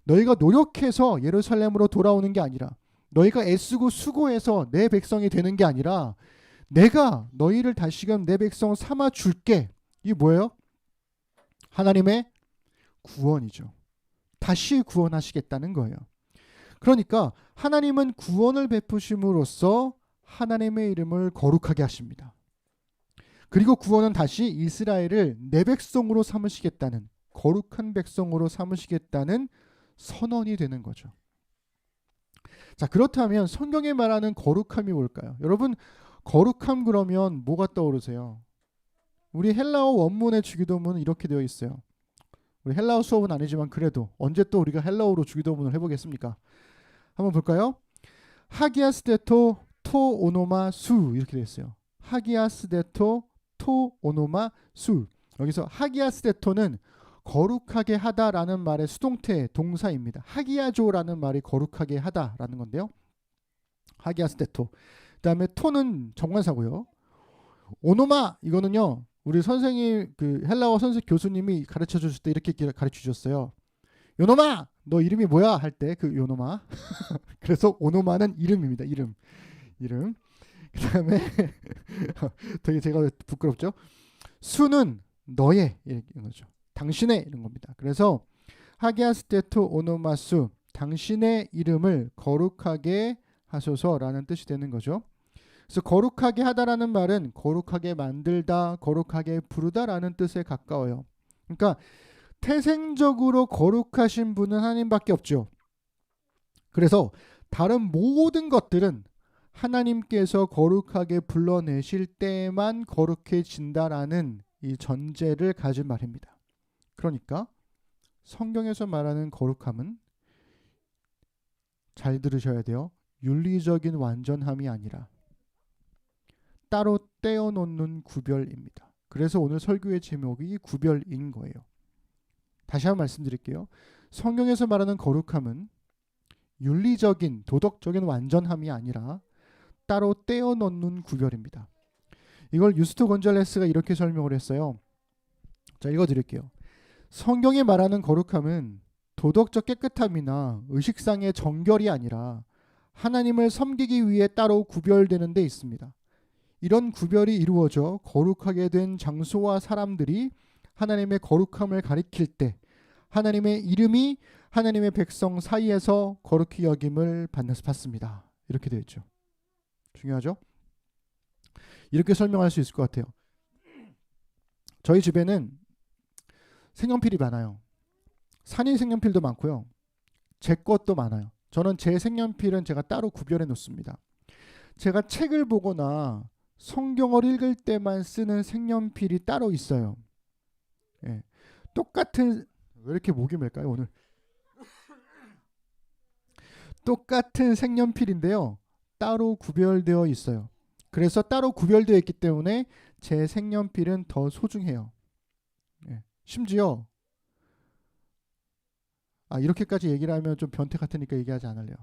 너희가 노력해서 예루살렘으로 돌아오는 게 아니라 너희가 애쓰고 수고해서 내 백성이 되는 게 아니라 내가 너희를 다시금 내 백성 삼아 줄게. 이게 뭐예요? 하나님의 구원이죠. 다시 구원하시겠다는 거예요. 그러니까 하나님은 구원을 베푸심으로써 하나님의 이름을 거룩하게 하십니다. 그리고 구원은 다시 이스라엘을 내 백성으로 삼으시겠다는, 거룩한 백성으로 삼으시겠다는 선언이 되는 거죠. 자, 그렇다면 성경에 말하는 거룩함이 뭘까요? 여러분, 거룩함 그러면 뭐가 떠오르세요? 우리 헬라어 원문의 주기도문은 이렇게 되어 있어요. 우리 헬라어 수업은 아니지만 그래도 언제 또 우리가 헬라어로 주기도문을 해보겠습니까? 한번 볼까요? 하기아스데토 토 오노마 수 이렇게 되어 있어요. 하기아스데토 토 오노마 수. 여기서 하기아스데토는 거룩하게 하다라는 말의 수동태 동사입니다. 하기야조라는 말이 거룩하게 하다라는 건데요. 하기아스데토. 그다음에 토는 정관사고요. 오노마 이거는요. 우리 선생님 그 헬라어 선생 교수님이 가르쳐 주실 때 이렇게 가르쳐 주셨어요. 요노마 너 이름이 뭐야 할 때 그 요노마. 그래서 오노마는 이름입니다. 이름. 그다음에 되게 제가 부끄럽죠. 수는 너의 이런 거죠. 당신의 이런 겁니다. 그래서 하기아스테토 오노마수 당신의 이름을 거룩하게 하소서라는 뜻이 되는 거죠. 그래서 거룩하게 하다라는 말은 거룩하게 만들다, 거룩하게 부르다라는 뜻에 가까워요. 그러니까 태생적으로 거룩하신 분은 하나님밖에 없죠. 그래서 다른 모든 것들은 하나님께서 거룩하게 불러내실 때만 거룩해진다라는 이 전제를 가진 말입니다. 그러니까 성경에서 말하는 거룩함은 잘 들으셔야 돼요. 윤리적인 완전함이 아니라 따로 떼어놓는 구별입니다. 그래서 오늘 설교의 제목이 구별인 거예요. 다시 한번 말씀드릴게요. 성경에서 말하는 거룩함은 윤리적인 도덕적인 완전함이 아니라 따로 떼어놓는 구별입니다. 이걸 유스토 건잘레스가 이렇게 설명을 했어요. 자, 읽어드릴게요. 성경이 말하는 거룩함은 도덕적 깨끗함이나 의식상의 정결이 아니라 하나님을 섬기기 위해 따로 구별되는 데 있습니다. 이런 구별이 이루어져 거룩하게 된 장소와 사람들이 하나님의 거룩함을 가리킬 때 하나님의 이름이 하나님의 백성 사이에서 거룩히 여김을 받습니다. 이렇게 되어 있죠. 중요하죠? 이렇게 설명할 수 있을 것 같아요. 저희 집에는 색연필이 많아요. 산이 색연필도 많고요. 제 것도 많아요. 저는 제 색연필은 제가 따로 구별해 놓습니다. 제가 책을 보거나 성경을 읽을 때만 쓰는 색연필이 따로 있어요. 예. 똑같은 왜 이렇게 목이 멜까요 오늘? 똑같은 색연필인데요. 따로 구별되어 있어요. 그래서 따로 구별되어 있기 때문에 제 색연필은 더 소중해요. 예. 심지어 이렇게까지 얘기를 하면 좀 변태 같으니까 얘기하지 않을래요.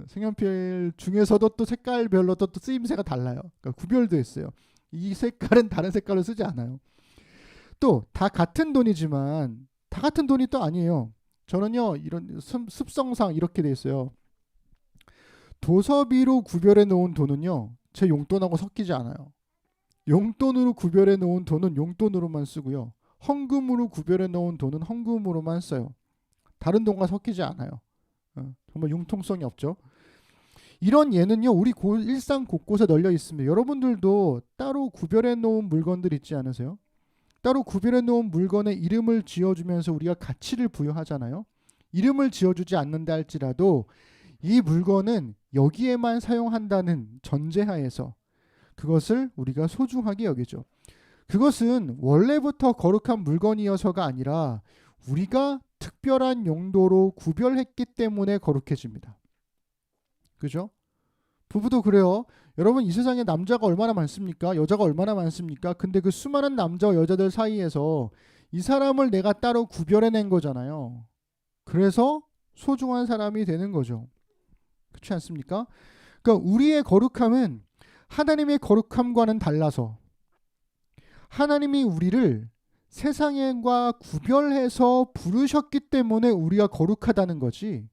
색연필 중에서도 또 색깔별로 또 쓰임새가 달라요. 그러니까 구별도 했어요. 이 색깔은 다른 색깔로 쓰지 않아요. 또 다 같은 돈이지만 다 같은 돈이 또 아니에요. 저는요 이런 습성상 이렇게 돼 있어요. 도서비로 구별해 놓은 돈은요 제 용돈하고 섞이지 않아요. 용돈으로 구별해 놓은 돈은 용돈으로만 쓰고요. 헌금으로 구별해 놓은 돈은 헌금으로만 써요. 다른 돈과 섞이지 않아요. 정말 융통성이 없죠. 이런 예는요 우리 일상 곳곳에 널려 있습니다. 여러분들도 따로 구별해 놓은 물건들 있지 않으세요? 따로 구별해 놓은 물건에 이름을 지어주면서 우리가 가치를 부여하잖아요. 이름을 지어주지 않는다 할지라도 이 물건은 여기에만 사용한다는 전제하에서 그것을 우리가 소중하게 여기죠. 그것은 원래부터 거룩한 물건이어서가 아니라 우리가 특별한 용도로 구별했기 때문에 거룩해집니다. 그죠? 부부도 그래요. 여러분 이 세상에 남자가 얼마나 많습니까? 여자가 얼마나 많습니까? 근데 그 수많은 남자와 여자들 사이에서 이 사람을 내가 따로 구별해낸 거잖아요. 그래서 소중한 사람이 되는 거죠. 그렇지 않습니까? 그러니까 우리의 거룩함은 하나님의 거룩함과는 달라서 하나님이 우리를 세상과 구별해서 부르셨기 때문에 우리가 거룩하다는 거지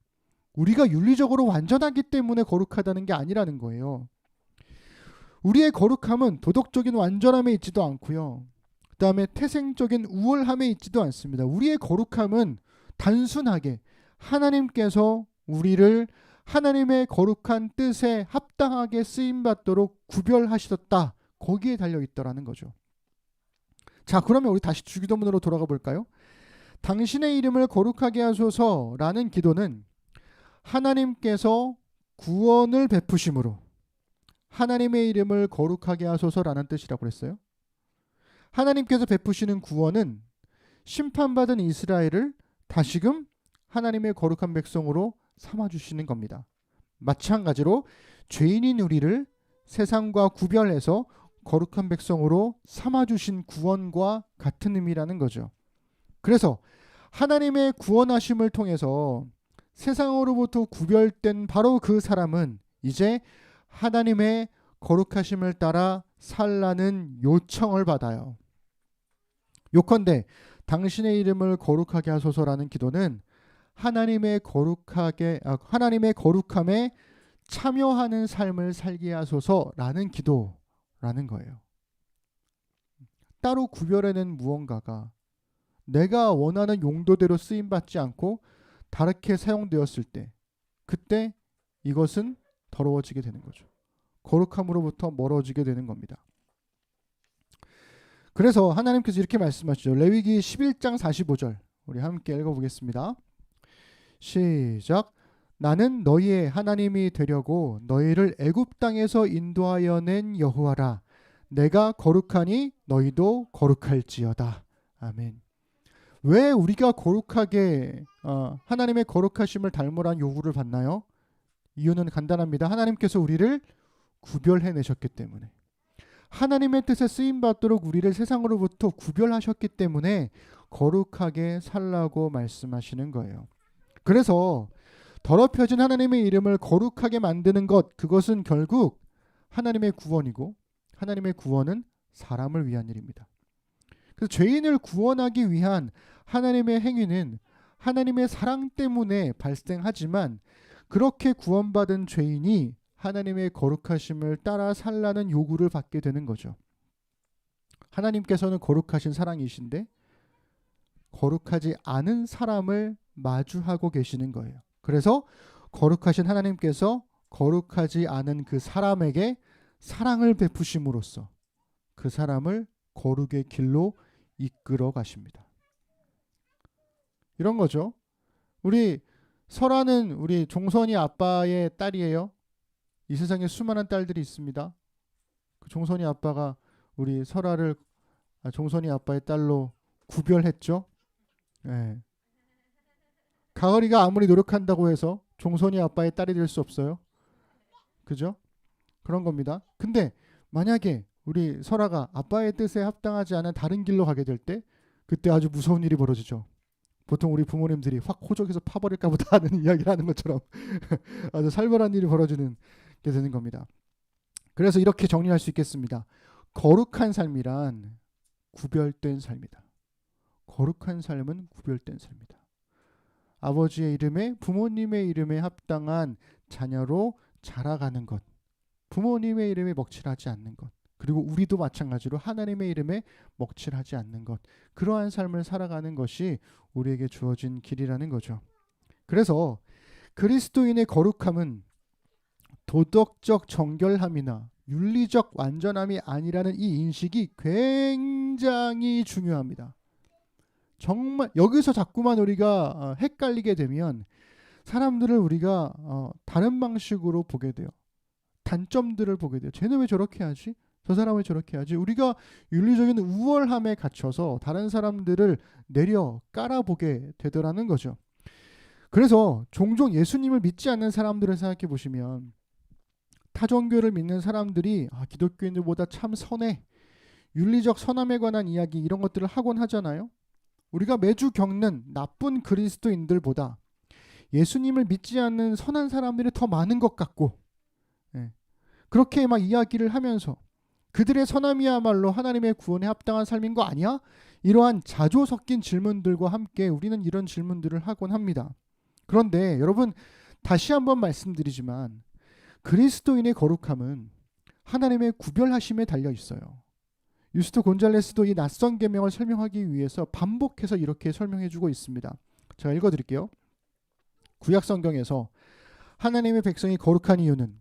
우리가 윤리적으로 완전하기 때문에 거룩하다는 게 아니라는 거예요. 우리의 거룩함은 도덕적인 완전함에 있지도 않고요. 그 다음에 태생적인 우월함에 있지도 않습니다. 우리의 거룩함은 단순하게 하나님께서 우리를 하나님의 거룩한 뜻에 합당하게 쓰임받도록 구별하셨다. 거기에 달려있더라는 거죠. 자, 그러면 우리 다시 주기도문으로 돌아가 볼까요? 당신의 이름을 거룩하게 하소서라는 기도는 하나님께서 구원을 베푸심으로 하나님의 이름을 거룩하게 하소서라는 뜻이라고 그랬어요. 하나님께서 베푸시는 구원은 심판받은 이스라엘을 다시금 하나님의 거룩한 백성으로 삼아주시는 겁니다. 마찬가지로 죄인인 우리를 세상과 구별해서 거룩한 백성으로 삼아주신 구원과 같은 의미라는 거죠. 그래서 하나님의 구원하심을 통해서 세상으로부터 구별된 바로 그 사람은 이제 하나님의 거룩하심을 따라 살라는 요청을 받아요. 요컨대 당신의 이름을 거룩하게 하소서라는 기도는 하나님의 거룩함에 참여하는 삶을 살게 하소서라는 기도라는 거예요. 따로 구별해낸 무언가가 내가 원하는 용도대로 쓰임받지 않고 다르게 사용되었을 때 그때 이것은 더러워지게 되는 거죠. 거룩함으로부터 멀어지게 되는 겁니다. 그래서 하나님께서 이렇게 말씀하시죠. 레위기 11장 45절 우리 함께 읽어보겠습니다. 시작. 나는 너희의 하나님이 되려고 너희를 애굽 땅에서 인도하여 낸 여호와라. 내가 거룩하니 너희도 거룩할지어다. 아멘. 왜 우리가 거룩하게 하나님의 거룩하심을 닮으라는 요구를 받나요? 이유는 간단합니다. 하나님께서 우리를 구별해내셨기 때문에 하나님의 뜻에 쓰임받도록 우리를 세상으로부터 구별하셨기 때문에 거룩하게 살라고 말씀하시는 거예요. 그래서 더럽혀진 하나님의 이름을 거룩하게 만드는 것 그것은 결국 하나님의 구원이고 하나님의 구원은 사람을 위한 일입니다. 그래서 죄인을 구원하기 위한 하나님의 행위는 하나님의 사랑 때문에 발생하지만 그렇게 구원받은 죄인이 하나님의 거룩하심을 따라 살라는 요구를 받게 되는 거죠. 하나님께서는 거룩하신 사랑이신데 거룩하지 않은 사람을 마주하고 계시는 거예요. 그래서 거룩하신 하나님께서 거룩하지 않은 그 사람에게 사랑을 베푸심으로써 그 사람을 거룩의 길로 이끌어 가십니다. 이런 거죠. 우리 설아는 우리 종선이 아빠의 딸이에요. 이 세상에 수많은 딸들이 있습니다. 그 종선이 아빠가 우리 설아를 종선이 아빠의 딸로 구별했죠. 네. 가을이가 아무리 노력한다고 해서 종선이 아빠의 딸이 될 수 없어요. 그죠? 그런 겁니다. 근데 만약에 우리 설아가 아빠의 뜻에 합당하지 않은 다른 길로 가게 될 때 그때 아주 무서운 일이 벌어지죠. 보통 우리 부모님들이 확 호적에서 파버릴까 보다 하는 이야기를 하는 것처럼 아주 살벌한 일이 벌어지는 게 되는 겁니다. 그래서 이렇게 정리할 수 있겠습니다. 거룩한 삶이란 구별된 삶이다. 거룩한 삶은 구별된 삶이다. 아버지의 이름에 부모님의 이름에 합당한 자녀로 자라가는 것. 부모님의 이름에 먹칠하지 않는 것. 그리고 우리도 마찬가지로 하나님의 이름에 먹칠하지 않는 것. 그러한 삶을 살아가는 것이 우리에게 주어진 길이라는 거죠. 그래서 그리스도인의 거룩함은 도덕적 정결함이나 윤리적 완전함이 아니라는 이 인식이 굉장히 중요합니다. 정말 여기서 자꾸만 우리가 헷갈리게 되면 사람들을 우리가 다른 방식으로 보게 돼요. 단점들을 보게 돼요. 쟤는 왜 저렇게 하지? 저 사람은 저렇게 하지? 우리가 윤리적인 우월함에 갇혀서 다른 사람들을 내려 깔아보게 되더라는 거죠. 그래서 종종 예수님을 믿지 않는 사람들을 생각해 보시면 타종교를 믿는 사람들이 기독교인들보다 참 선해, 윤리적 선함에 관한 이야기 이런 것들을 하곤 하잖아요. 우리가 매주 겪는 나쁜 그리스도인들보다 예수님을 믿지 않는 선한 사람들이 더 많은 것 같고, 그렇게 막 이야기를 하면서 그들의 선함이야말로 하나님의 구원에 합당한 삶인 거 아니야? 이러한 자조 섞인 질문들과 함께 우리는 이런 질문들을 하곤 합니다. 그런데 여러분, 다시 한번 말씀드리지만 그리스도인의 거룩함은 하나님의 구별하심에 달려 있어요. 유스토 곤잘레스도 이 낯선 계명을 설명하기 위해서 반복해서 이렇게 설명해주고 있습니다. 제가 읽어드릴게요. 구약 성경에서 하나님의 백성이 거룩한 이유는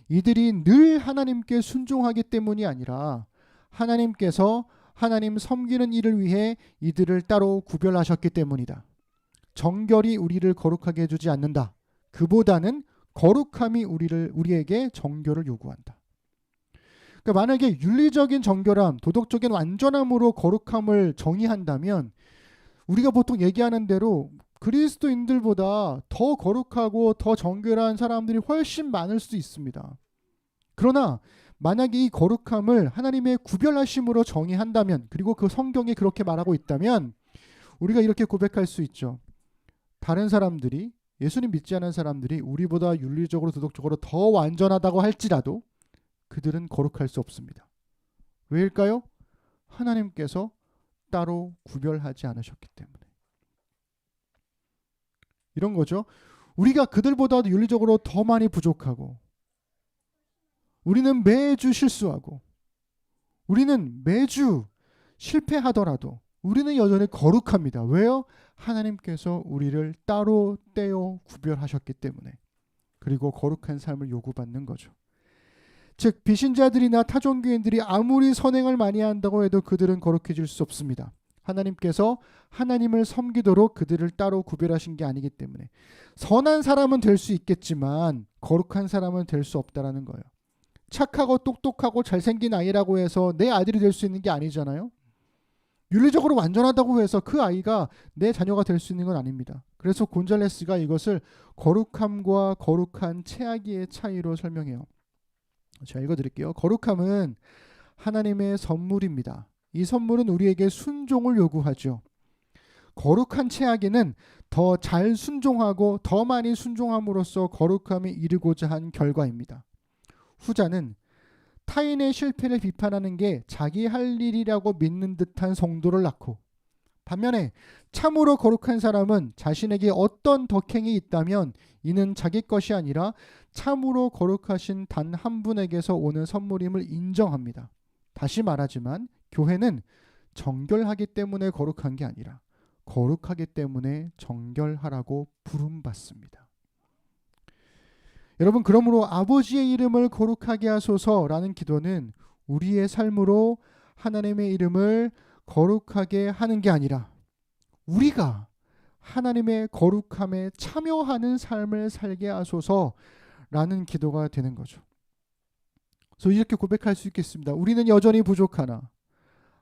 이들이 늘 하나님께 순종하기 때문이 아니라 하나님께서 하나님 섬기는 일을 위해 이들을 따로 구별하셨기 때문이다. 정결이 우리를 거룩하게 해주지 않는다. 그보다는 거룩함이 우리에게 정결을 요구한다. 그러니까 만약에 윤리적인 정결함, 도덕적인 완전함으로 거룩함을 정의한다면 우리가 보통 얘기하는 대로 그리스도인들보다 더 거룩하고 더 정결한 사람들이 훨씬 많을 수 있습니다. 그러나 만약에 이 거룩함을 하나님의 구별하심으로 정의한다면, 그리고 그 성경이 그렇게 말하고 있다면 우리가 이렇게 고백할 수 있죠. 다른 사람들이, 예수님 믿지 않은 사람들이 우리보다 윤리적으로 도덕적으로 더 완전하다고 할지라도 그들은 거룩할 수 없습니다. 왜일까요? 하나님께서 따로 구별하지 않으셨기 때문에. 이런 거죠. 우리가 그들보다도 윤리적으로 더 많이 부족하고, 우리는 매주 실수하고, 우리는 매주 실패하더라도 우리는 여전히 거룩합니다. 왜요? 하나님께서 우리를 따로 떼어 구별하셨기 때문에. 그리고 거룩한 삶을 요구받는 거죠. 즉 비신자들이나 타종교인들이 아무리 선행을 많이 한다고 해도 그들은 거룩해질 수 없습니다. 하나님께서 하나님을 섬기도록 그들을 따로 구별하신 게 아니기 때문에. 선한 사람은 될 수 있겠지만 거룩한 사람은 될 수 없다라는 거예요. 착하고 똑똑하고 잘생긴 아이라고 해서 내 아들이 될 수 있는 게 아니잖아요. 윤리적으로 완전하다고 해서 그 아이가 내 자녀가 될 수 있는 건 아닙니다. 그래서 곤잘레스가 이것을 거룩함과 거룩한 최악의 차이로 설명해요. 제가 읽어드릴게요. 거룩함은 하나님의 선물입니다. 이 선물은 우리에게 순종을 요구하죠. 거룩한 최악에는 더 잘 순종하고 더 많이 순종함으로써 거룩함에 이르고자 한 결과입니다. 후자는 타인의 실패를 비판하는 게 자기 할 일이라고 믿는 듯한 성도를 낳고, 반면에 참으로 거룩한 사람은 자신에게 어떤 덕행이 있다면 이는 자기 것이 아니라 참으로 거룩하신 단 한 분에게서 오는 선물임을 인정합니다. 다시 말하지만 교회는 정결하기 때문에 거룩한 게 아니라 거룩하기 때문에 정결하라고 부름받습니다. 여러분, 그러므로 아버지의 이름을 거룩하게 하소서라는 기도는 우리의 삶으로 하나님의 이름을 거룩하게 하는 게 아니라 우리가 하나님의 거룩함에 참여하는 삶을 살게 하소서라는 기도가 되는 거죠. 그래서 이렇게 고백할 수 있겠습니다. 우리는 여전히 부족하나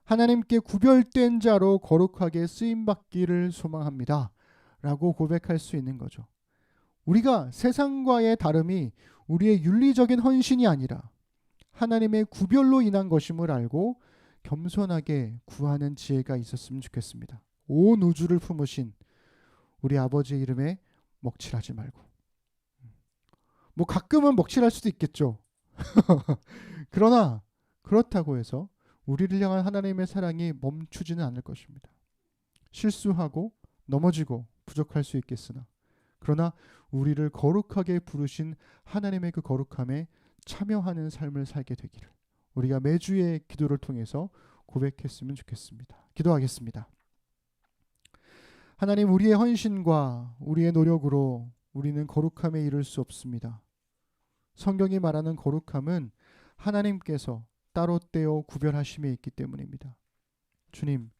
하나님께 구별된 자로 거룩하게 쓰임받기를 소망합니다 라고 고백할 수 있는 거죠. 우리가 세상과의 다름이 우리의 윤리적인 헌신이 아니라 하나님의 구별로 인한 것임을 알고 겸손하게 구하는 지혜가 있었으면 좋겠습니다. 온 우주를 품으신 우리 아버지의 이름에 먹칠하지 말고. 뭐 가끔은 먹칠할 수도 있겠죠. 그러나 그렇다고 해서 우리를 향한 하나님의 사랑이 멈추지는 않을 것입니다. 실수하고 넘어지고 부족할 수 있겠으나 그러나 우리를 거룩하게 부르신 하나님의 그 거룩함에 참여하는 삶을 살게 되기를 우리가 매주의 기도를 통해서 고백했으면 좋겠습니다. 기도하겠습니다. 하나님, 우리의 헌신과 우리의 노력으로 우리는 거룩함에 이를 수 없습니다. 성경이 말하는 거룩함은 하나님께서 따로 떼어 구별하심에 있기 때문입니다. 주님,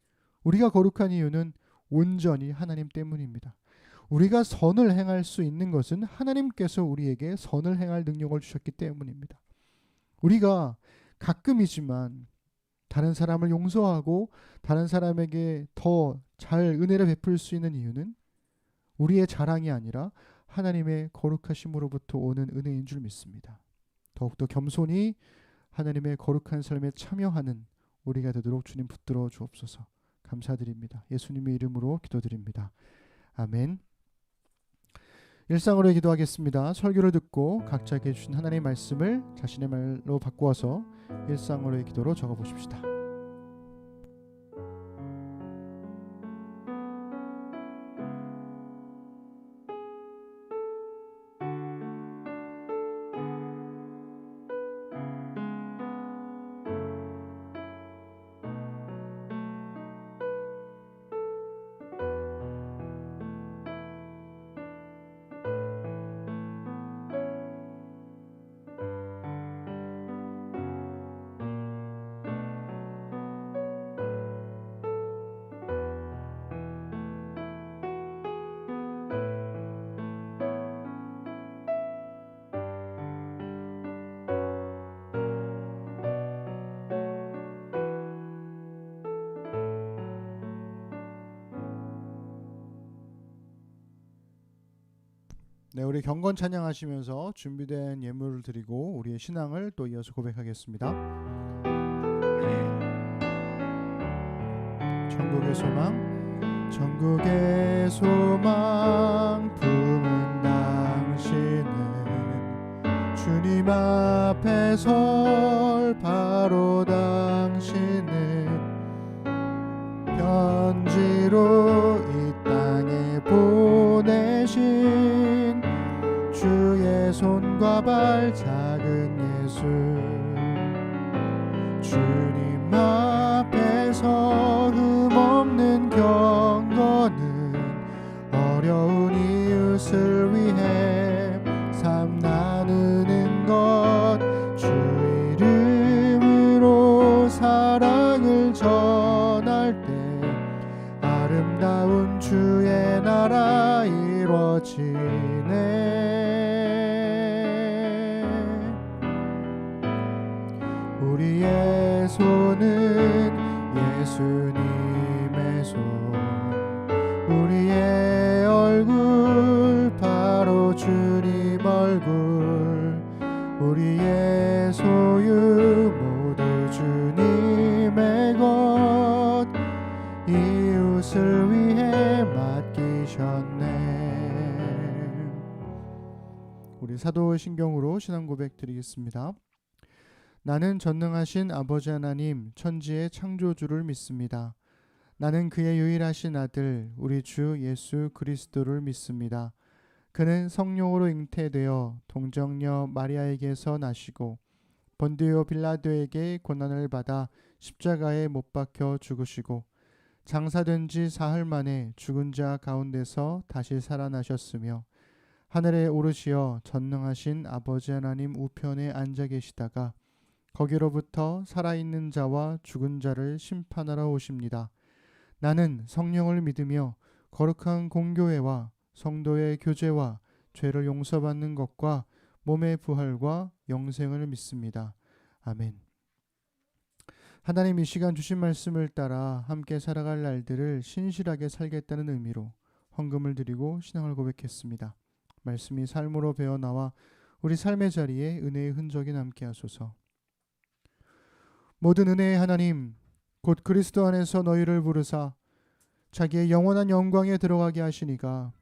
우리가 거룩한 이유는 온전히 하나님 때문입니다. 우리가 선을 행할 수 있는 것은 하나님께서 우리에게 선을 행할 능력을 주셨기 때문입니다. 우리가 가끔이지만 다른 사람을 용서하고 다른 사람에게 더 잘 은혜를 베풀 수 있는 이유는 우리의 자랑이 아니라 하나님의 거룩하심으로부터 오는 은혜인 줄 믿습니다. 더욱더 겸손히 하나님의 거룩한 삶에 참여하는 우리가 되도록 주님 붙들어 주옵소서. 감사드립니다. 예수님의 이름으로 기도드립니다. 아멘. 일상으로 기도하겠습니다. 설교를 듣고 각자에게 주신 하나님의 말씀을 자신의 말로 바꾸어서 일상으로의 기도로 적어보십시다. 네, 우리 경건 찬양하시면서 준비된 예물을 드리고 우리의 신앙을 또 이어서 고백하겠습니다. 천국의 소망, 천국의 소망 품은 당신은 주님 앞에 설 바로 당신은 편지로 이 땅에 보내신 주의 손과 발 작은 예수 주님 앞에서 흠없는 경건은 어려운 이웃을 위해 삶 나누는 것 주 이름으로 사랑을 전할 때 아름다운 주의 나라 이루어지네. 우리의 손은 예수님의 손 우리의 얼굴 바로 주님 얼굴 우리의 소유 모두 주님의 것 이웃을 위해 맡기셨네. 우리 사도신경으로 신앙 고백 드리겠습니다. 나는 전능하신 아버지 하나님 천지의 창조주를 믿습니다. 나는 그의 유일하신 아들 우리 주 예수 그리스도를 믿습니다. 그는 성령으로 잉태되어 동정녀 마리아에게서 나시고 본디오 빌라도에게 고난을 받아 십자가에 못 박혀 죽으시고 장사된 지 사흘 만에 죽은 자 가운데서 다시 살아나셨으며 하늘에 오르시어 전능하신 아버지 하나님 우편에 앉아 계시다가 거기로부터 살아있는 자와 죽은 자를 심판하러 오십니다. 나는 성령을 믿으며 거룩한 공교회와 성도의 교제와 죄를 용서받는 것과 몸의 부활과 영생을 믿습니다. 아멘. 하나님 이 시간 주신 말씀을 따라 함께 살아갈 날들을 신실하게 살겠다는 의미로 헌금을 드리고 신앙을 고백했습니다. 말씀이 삶으로 배어나와 우리 삶의 자리에 은혜의 흔적이 남게 하소서. 모든 은혜의 하나님 곧 그리스도 안에서 너희를 부르사 자기의 영원한 영광에 들어가게 하시니가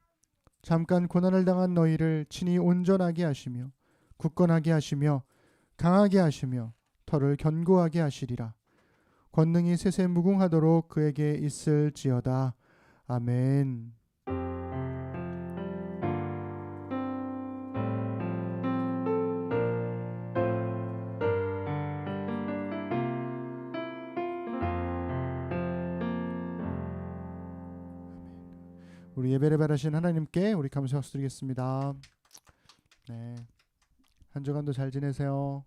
잠깐 고난을 당한 너희를 친히 온전하게 하시며 굳건하게 하시며 강하게 하시며 털을 견고하게 하시리라. 권능이 세세무궁하도록 그에게 있을지어다. 아멘. 우리 예배를 바라신 하나님께 우리 감사 박수 드리겠습니다. 네, 한 주간도 잘 지내세요.